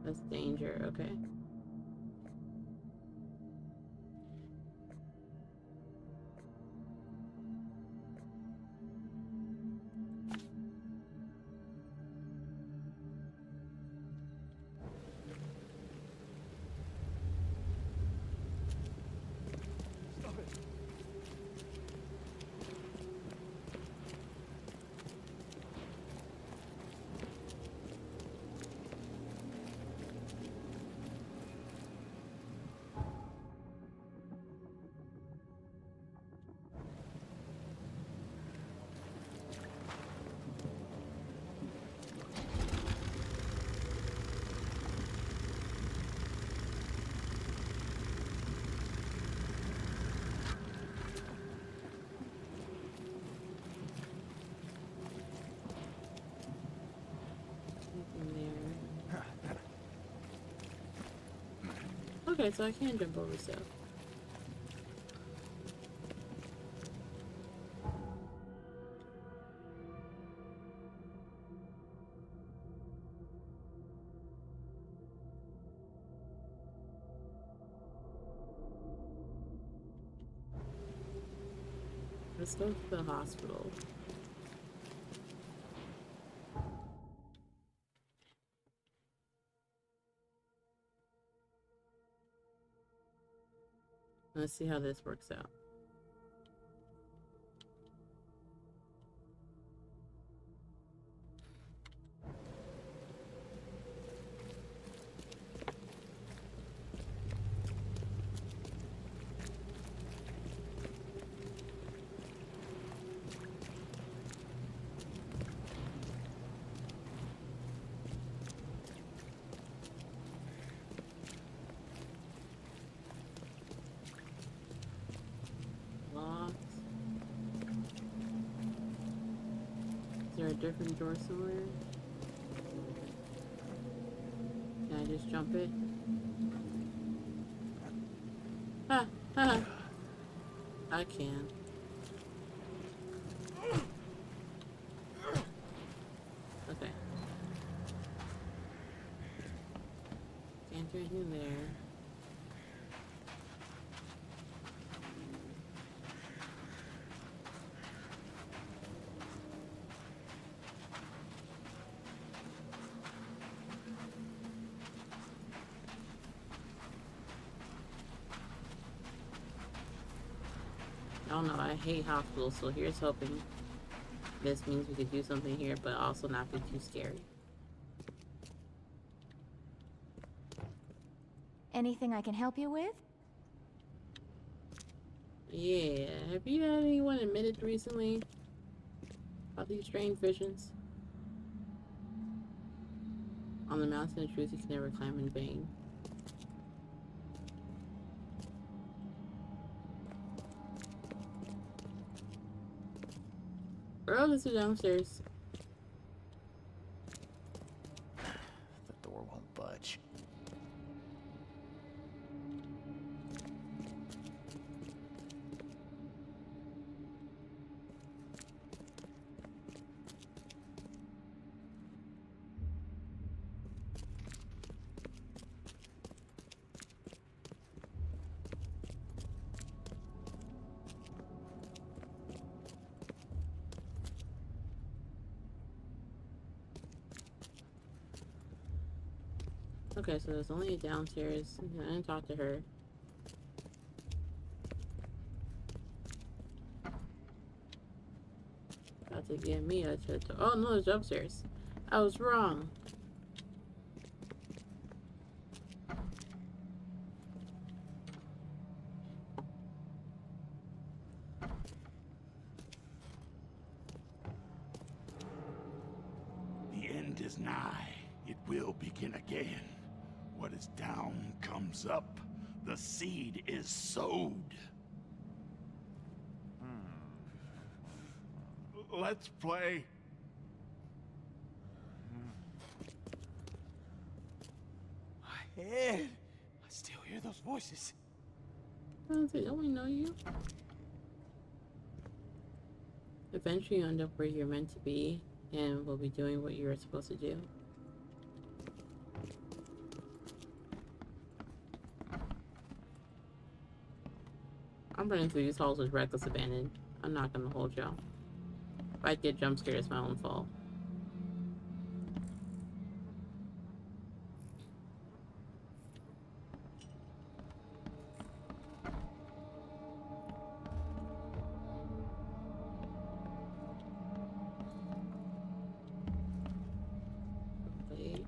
That's danger, okay. Okay, so I can jump over stuff. Let's go to the hospital. Let's see how this works out. Locked. Is there a different door somewhere? Can I just jump it? Ha! Ha! I can. Okay. Can't do anything there. I don't know, I hate hospitals, so here's hoping this means we could do something here, but also not be too scary. Anything I can help you with? Yeah, have you had anyone admitted recently about these strange visions? On the mountain of truth you can never climb in vain. Girl, this is downstairs. The door won't budge. Okay, so there's only a downstairs. I didn't talk to her. About to give me a oh no, it's upstairs. I was wrong. The end is nigh. It will begin again. What is down comes up. The seed is sowed. Let's play. My head. I still hear those voices. Don't we know you? Eventually you end up where you're meant to be and will be doing what you're supposed to do. I'm running through these halls with reckless abandon. I'm not gonna hold y'all. If I get jump scared, it's my own fault. Wait.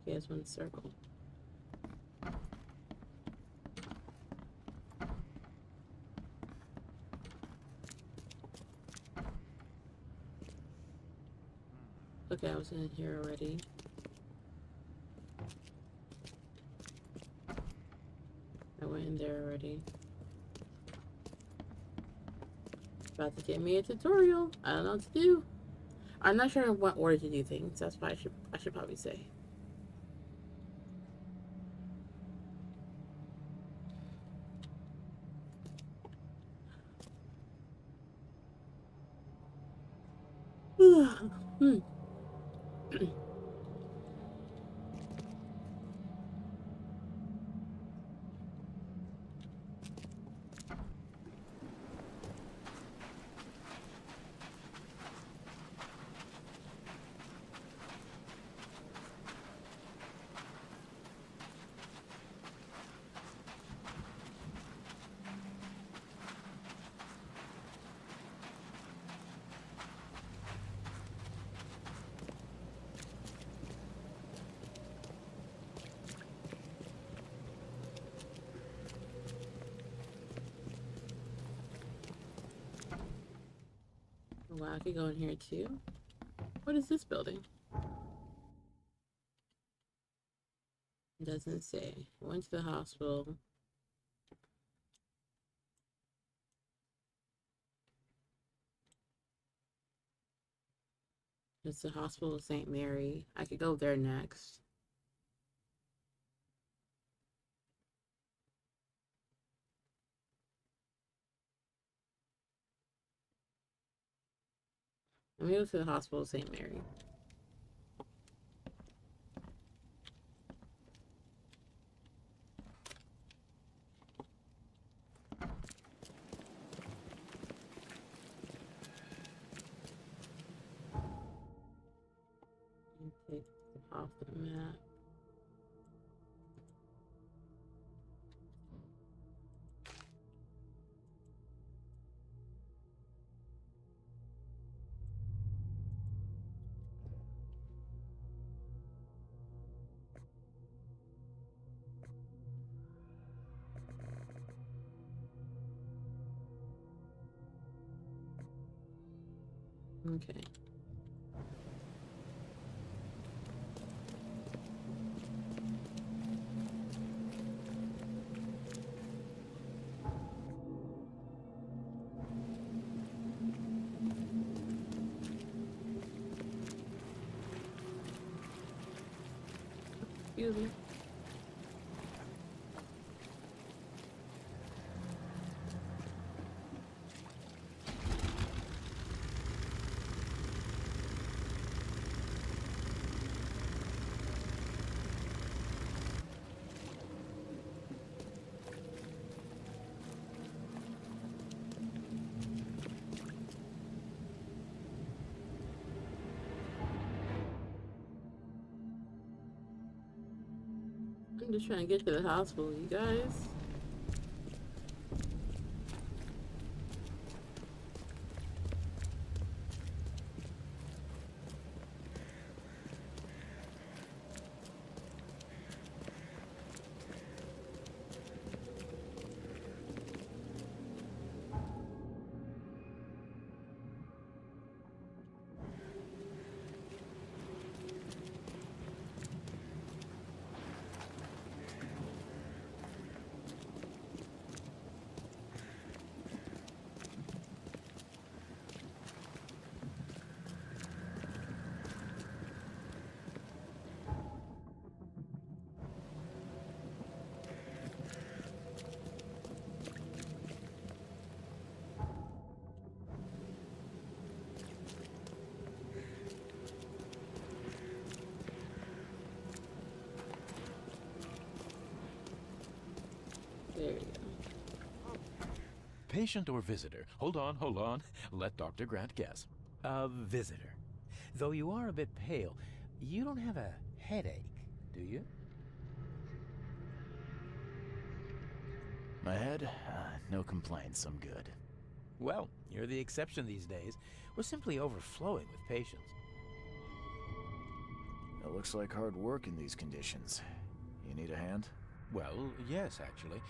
Okay, it's one circle. Okay, I was in here already. I went in there already. about to give me a tutorial. I don't know what to do. I'm not sure in what order to do things. That's what I should probably say. Hmm. Wow, I could go in here too. What is this building? It doesn't say. Went to the hospital. It's the Hospital of St. Mary. I could go there next. Let me go to the Hospital of St. Mary. Take this off the map. Okay. Excuse me. I'm just trying to get to the hospital, you guys. There you go. Patient or visitor? Hold on. Let Dr. Grant guess. A visitor. Though you are a bit pale, you don't have a headache, do you? My head? No complaints, I'm good. Well, you're the exception these days. We're simply overflowing with patients. It looks like hard work in these conditions. You need a hand? Well, yes, actually.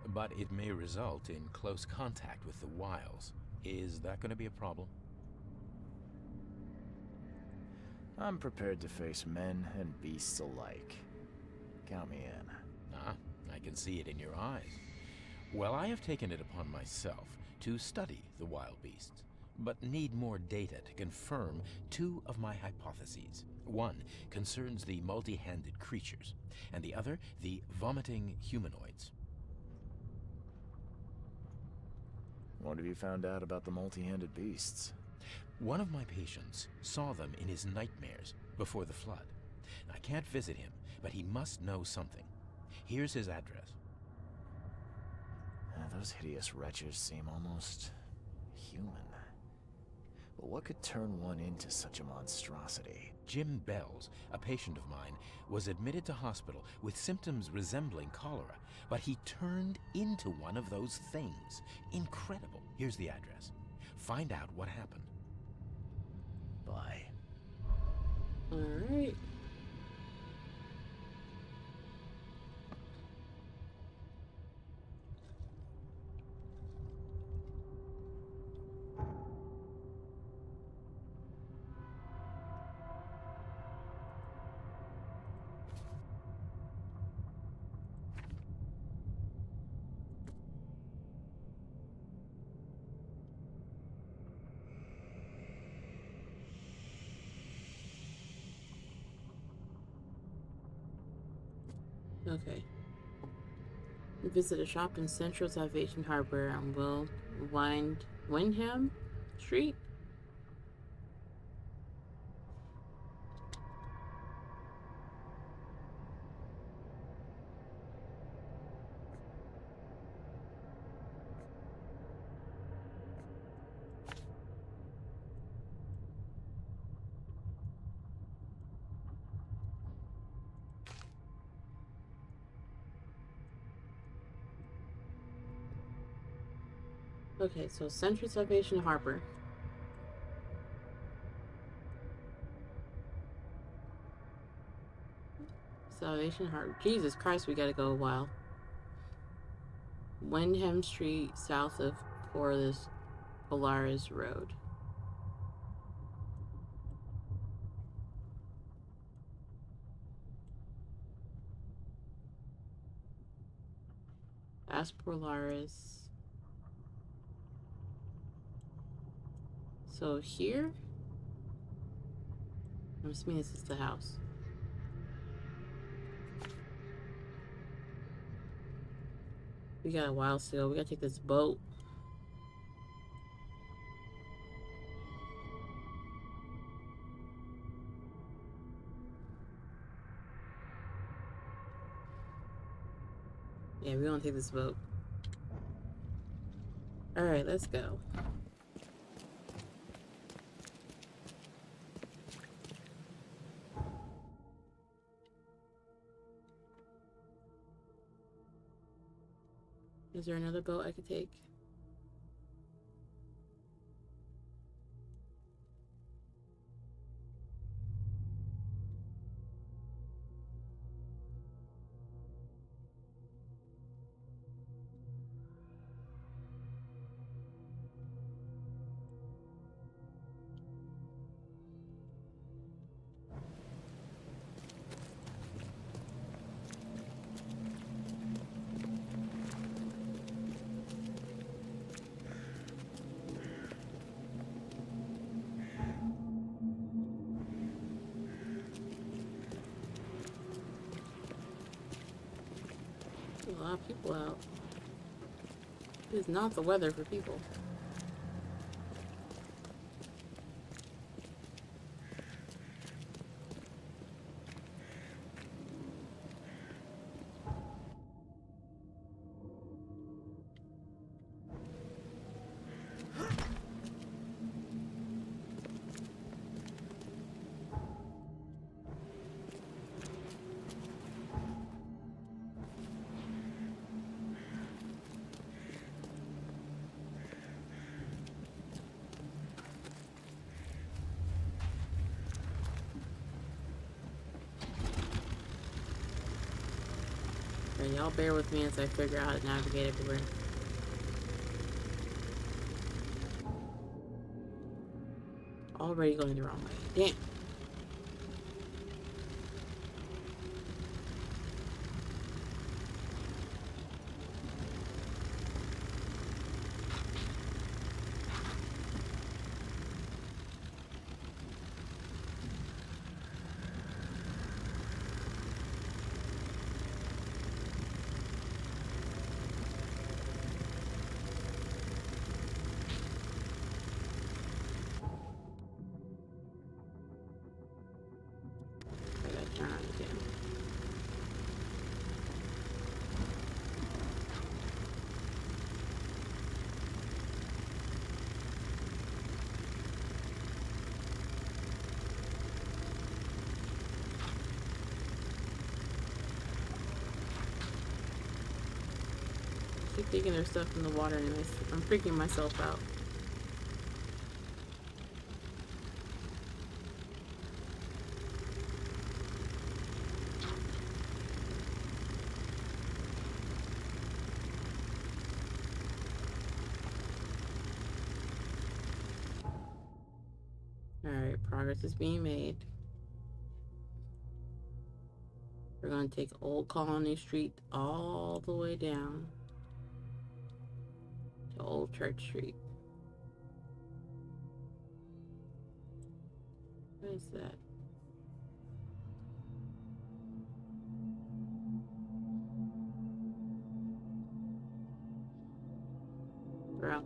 But it may result in close contact with the wiles. Is that going to be a problem? I'm prepared to face men and beasts alike. Count me in. Ah, I can see it in your eyes. Well, I have taken it upon myself to study the wild beasts, but need more data to confirm two of my hypotheses. One concerns the multi-handed creatures, and the other the vomiting humanoids. What have you found out about the multi-handed beasts? One of my patients saw them in his nightmares before the flood. I can't visit him, but he must know something. Here's his address. Those hideous wretches seem almost human. But what could turn one into such a monstrosity? Jim Bells, a patient of mine, was admitted to hospital with symptoms resembling cholera, but he turned into one of those things. Incredible. Here's the address. Find out what happened. Bye. All right. Okay. Visit a shop in Central Salvation Harbor on Wyndham Street. Okay, so Central Salvation Harbor. Salvation Harbor. Jesus Christ, we gotta go a while. Wyndham Street, south of Polaris Road. Ask Polaris. So here, I'm assuming this is the house. We got a while still. We gotta take this boat. Yeah, we want to take this boat. Alright, let's go. Is there another boat I could take? A lot of people out. It is not the weather for people. Y'all bear with me as I figure out how to navigate everywhere. Already going the wrong way. Damn. thinking there's stuff in the water anyways. I'm freaking myself out. Alright, progress is being made. We're gonna take Old Colony Street all the way down to Old Church Street. What is that? Bro.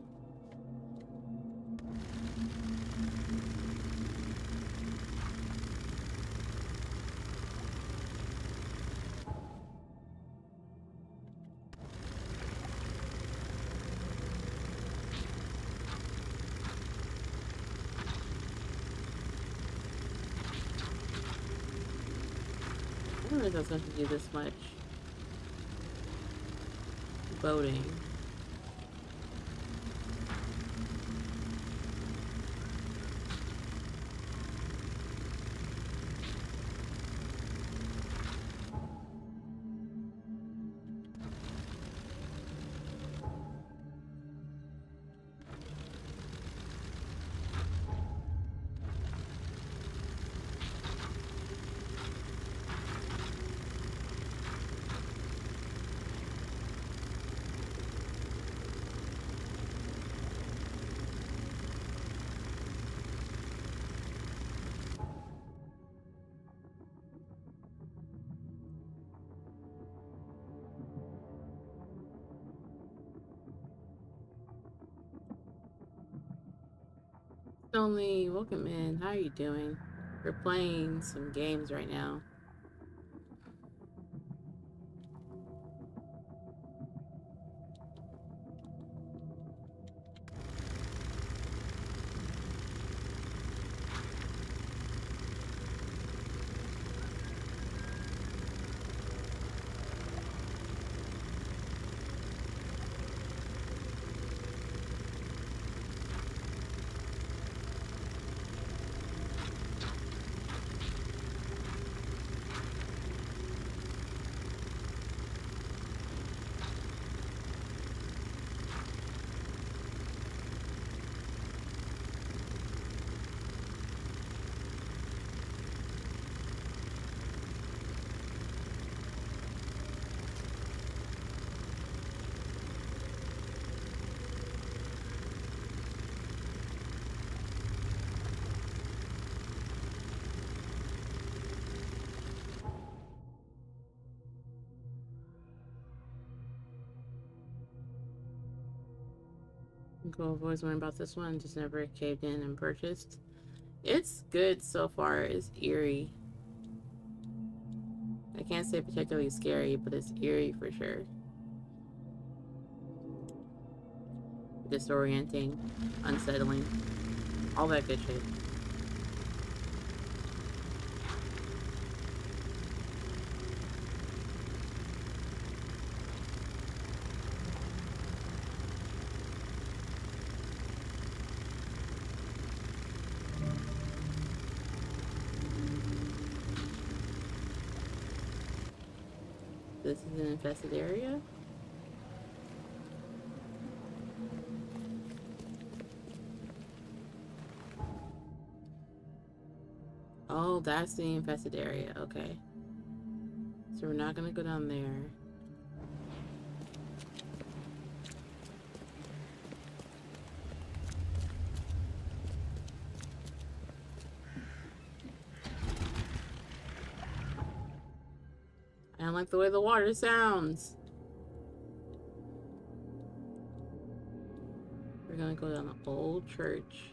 I didn't realize I was going to do this much boating. Only welcome in. How are you doing? We're playing some games right now. I've always wondering about this one, just never caved in and purchased. It's good so far. It's eerie. I can't say particularly scary, but it's eerie for sure. Disorienting, unsettling, all that good shit. This is an infested area. Oh, that's the infested area. Okay. So we're not gonna go down there. I don't like the way the water sounds. We're gonna go down the old church.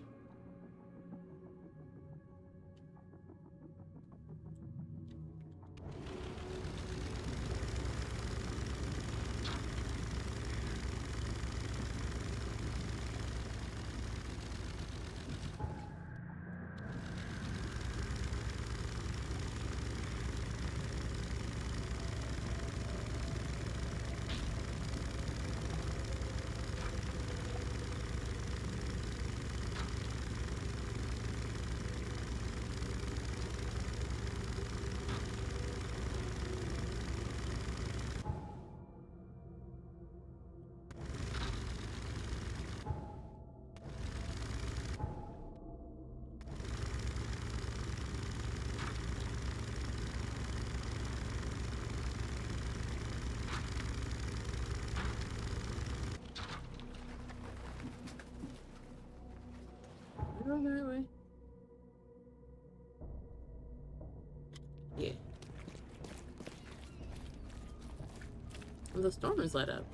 the storm is let up.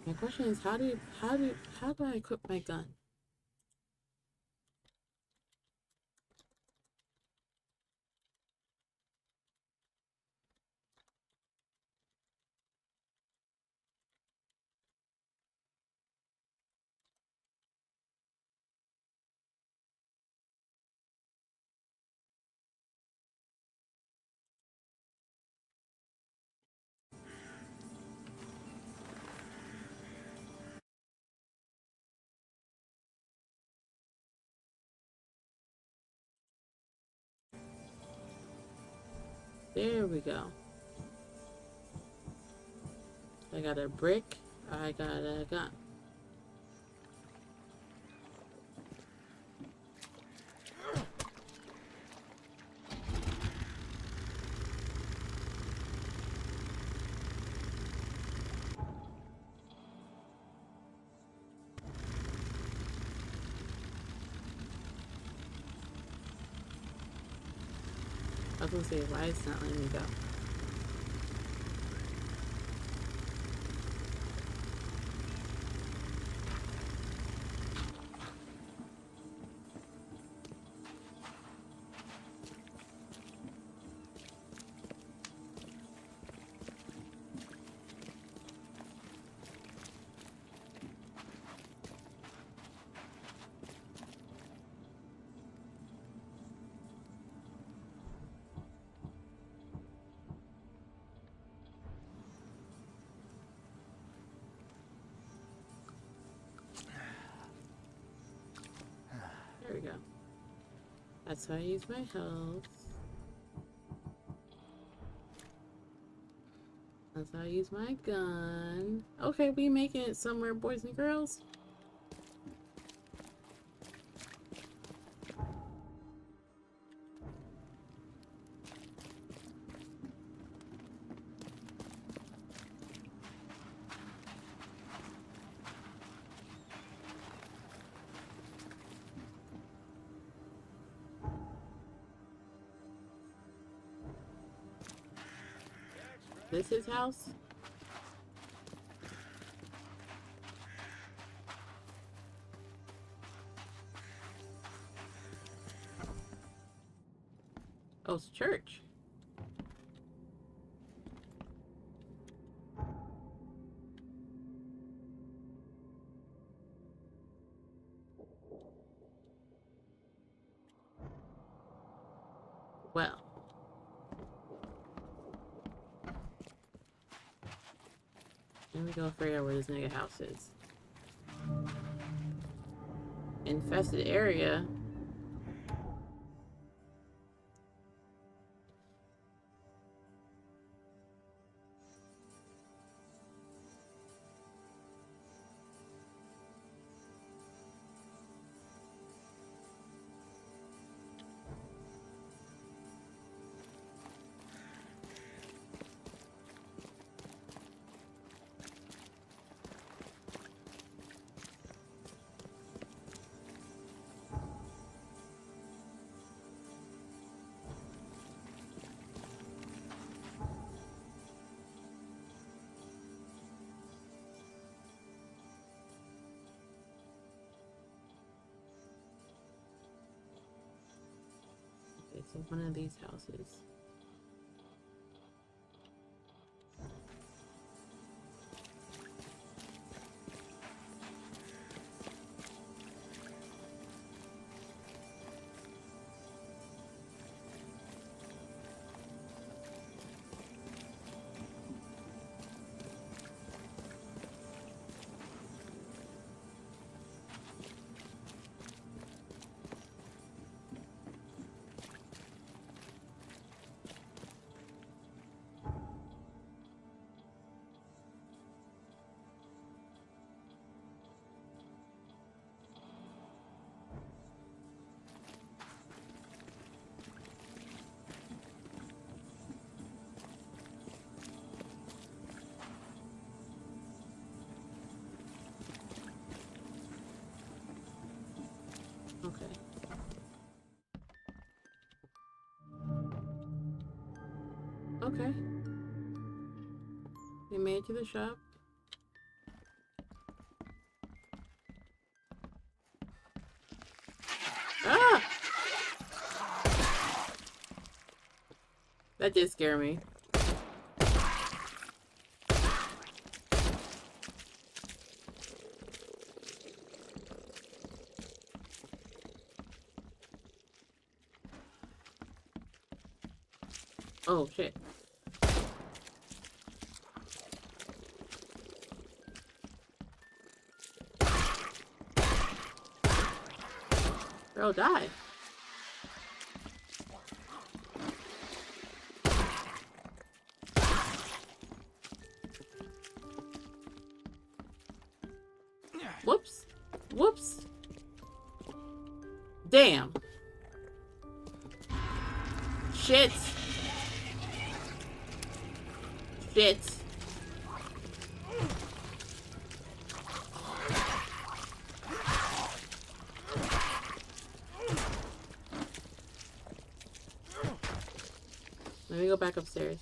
My question is, how do I equip my gun? There we go. I got a brick. I got a gun. I was gonna say, why is it not letting me go? There we go. That's how I use my health. That's how I use my gun. Okay, we making it somewhere, boys and girls. This his house? Oh, it's a church. Well. Let me go figure out where this nigga house is. Infested area. It's one of these houses. Okay. We made it to the shop. Ah! That did scare me. Oh, shit. Girl, die. Whoops. Whoops. Damn. Shit. Shit. Let me go back upstairs.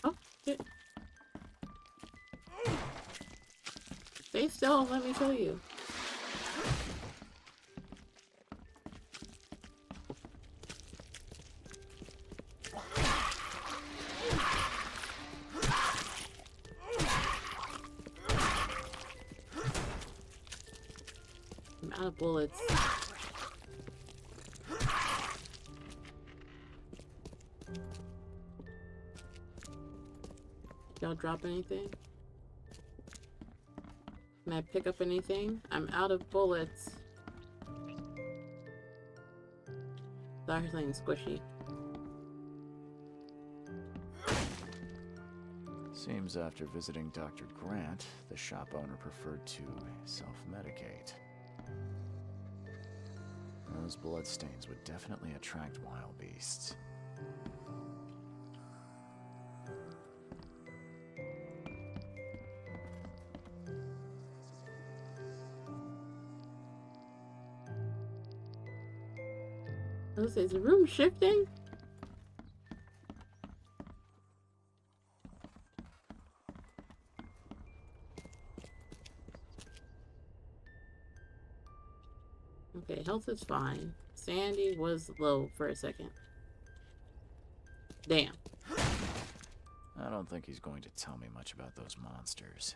Oh, shit. Stay still and let me show you. I'm out of bullets. Y'all drop anything? Can I pick up anything? I'm out of bullets. Sorry, something squishy. Seems after visiting Dr. Grant, the shop owner preferred to self-medicate. Those bloodstains would definitely attract wild beasts. Is the room shifting? Okay, health is fine. Sandy was low for a second. Damn. I don't think he's going to tell me much about those monsters.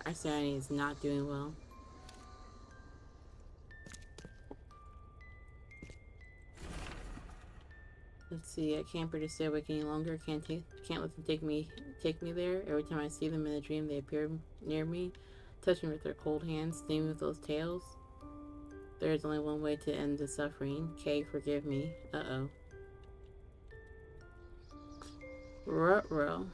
Our sanity is not doing well. Let's see, I can't bear to stay awake any longer. Can't let them take me there. Every time I see them in a dream, they appear near me, touch me with their cold hands, sting me with those tails. There is only one way to end the suffering. Kay, forgive me. Uh-oh. Ruh-roh.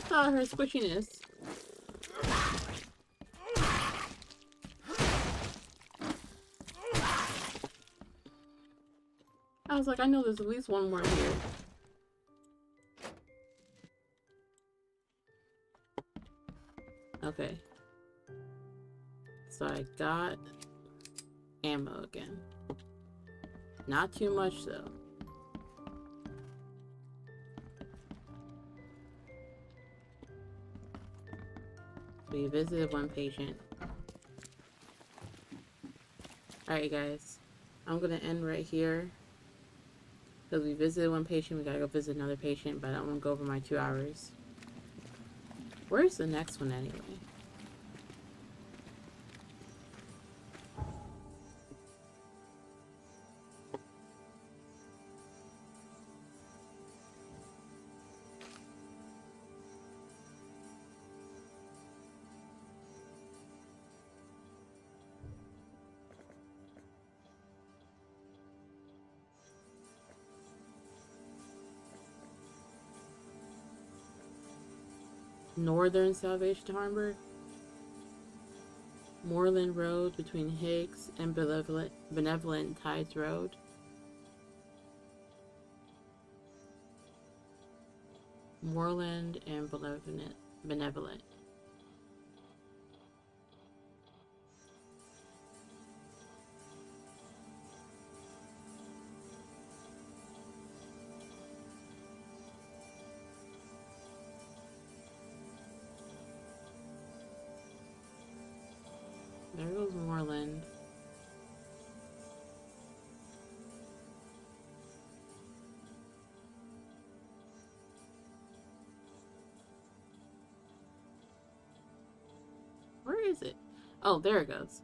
Her squishiness. was like, I know there's at least one more here. Okay. So I got ammo again. Not too much though. We visited one patient. Alright guys, I'm gonna end right here. Because we visited one patient, we gotta go visit another patient, but I don't want to go over my 2 hours. Where's the next one anyway? Northern Salvation Harbor, Moreland Road between Higgs and Benevolent Tides Road. Moreland and Benevolent. There goes Moreland. Where is it? Oh, there it goes.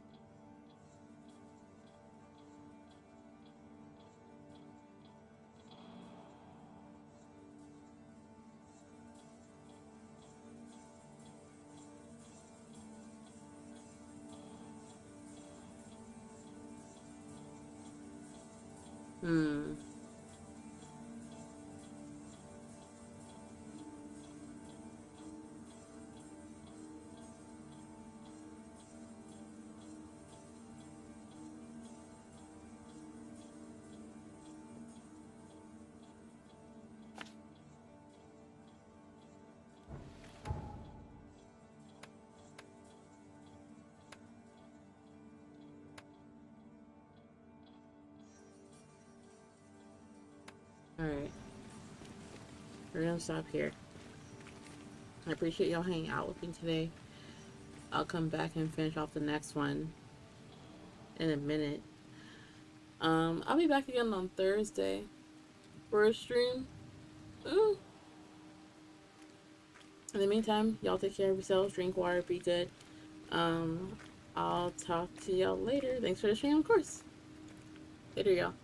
Alright. We're gonna stop here. I appreciate y'all hanging out with me today. I'll come back and finish off the next one in a minute. I'll be back again on Thursday for a stream. Ooh. In the meantime, y'all take care of yourselves, drink water, be good. I'll talk to y'all later. Thanks for the stream, of course. Later, y'all.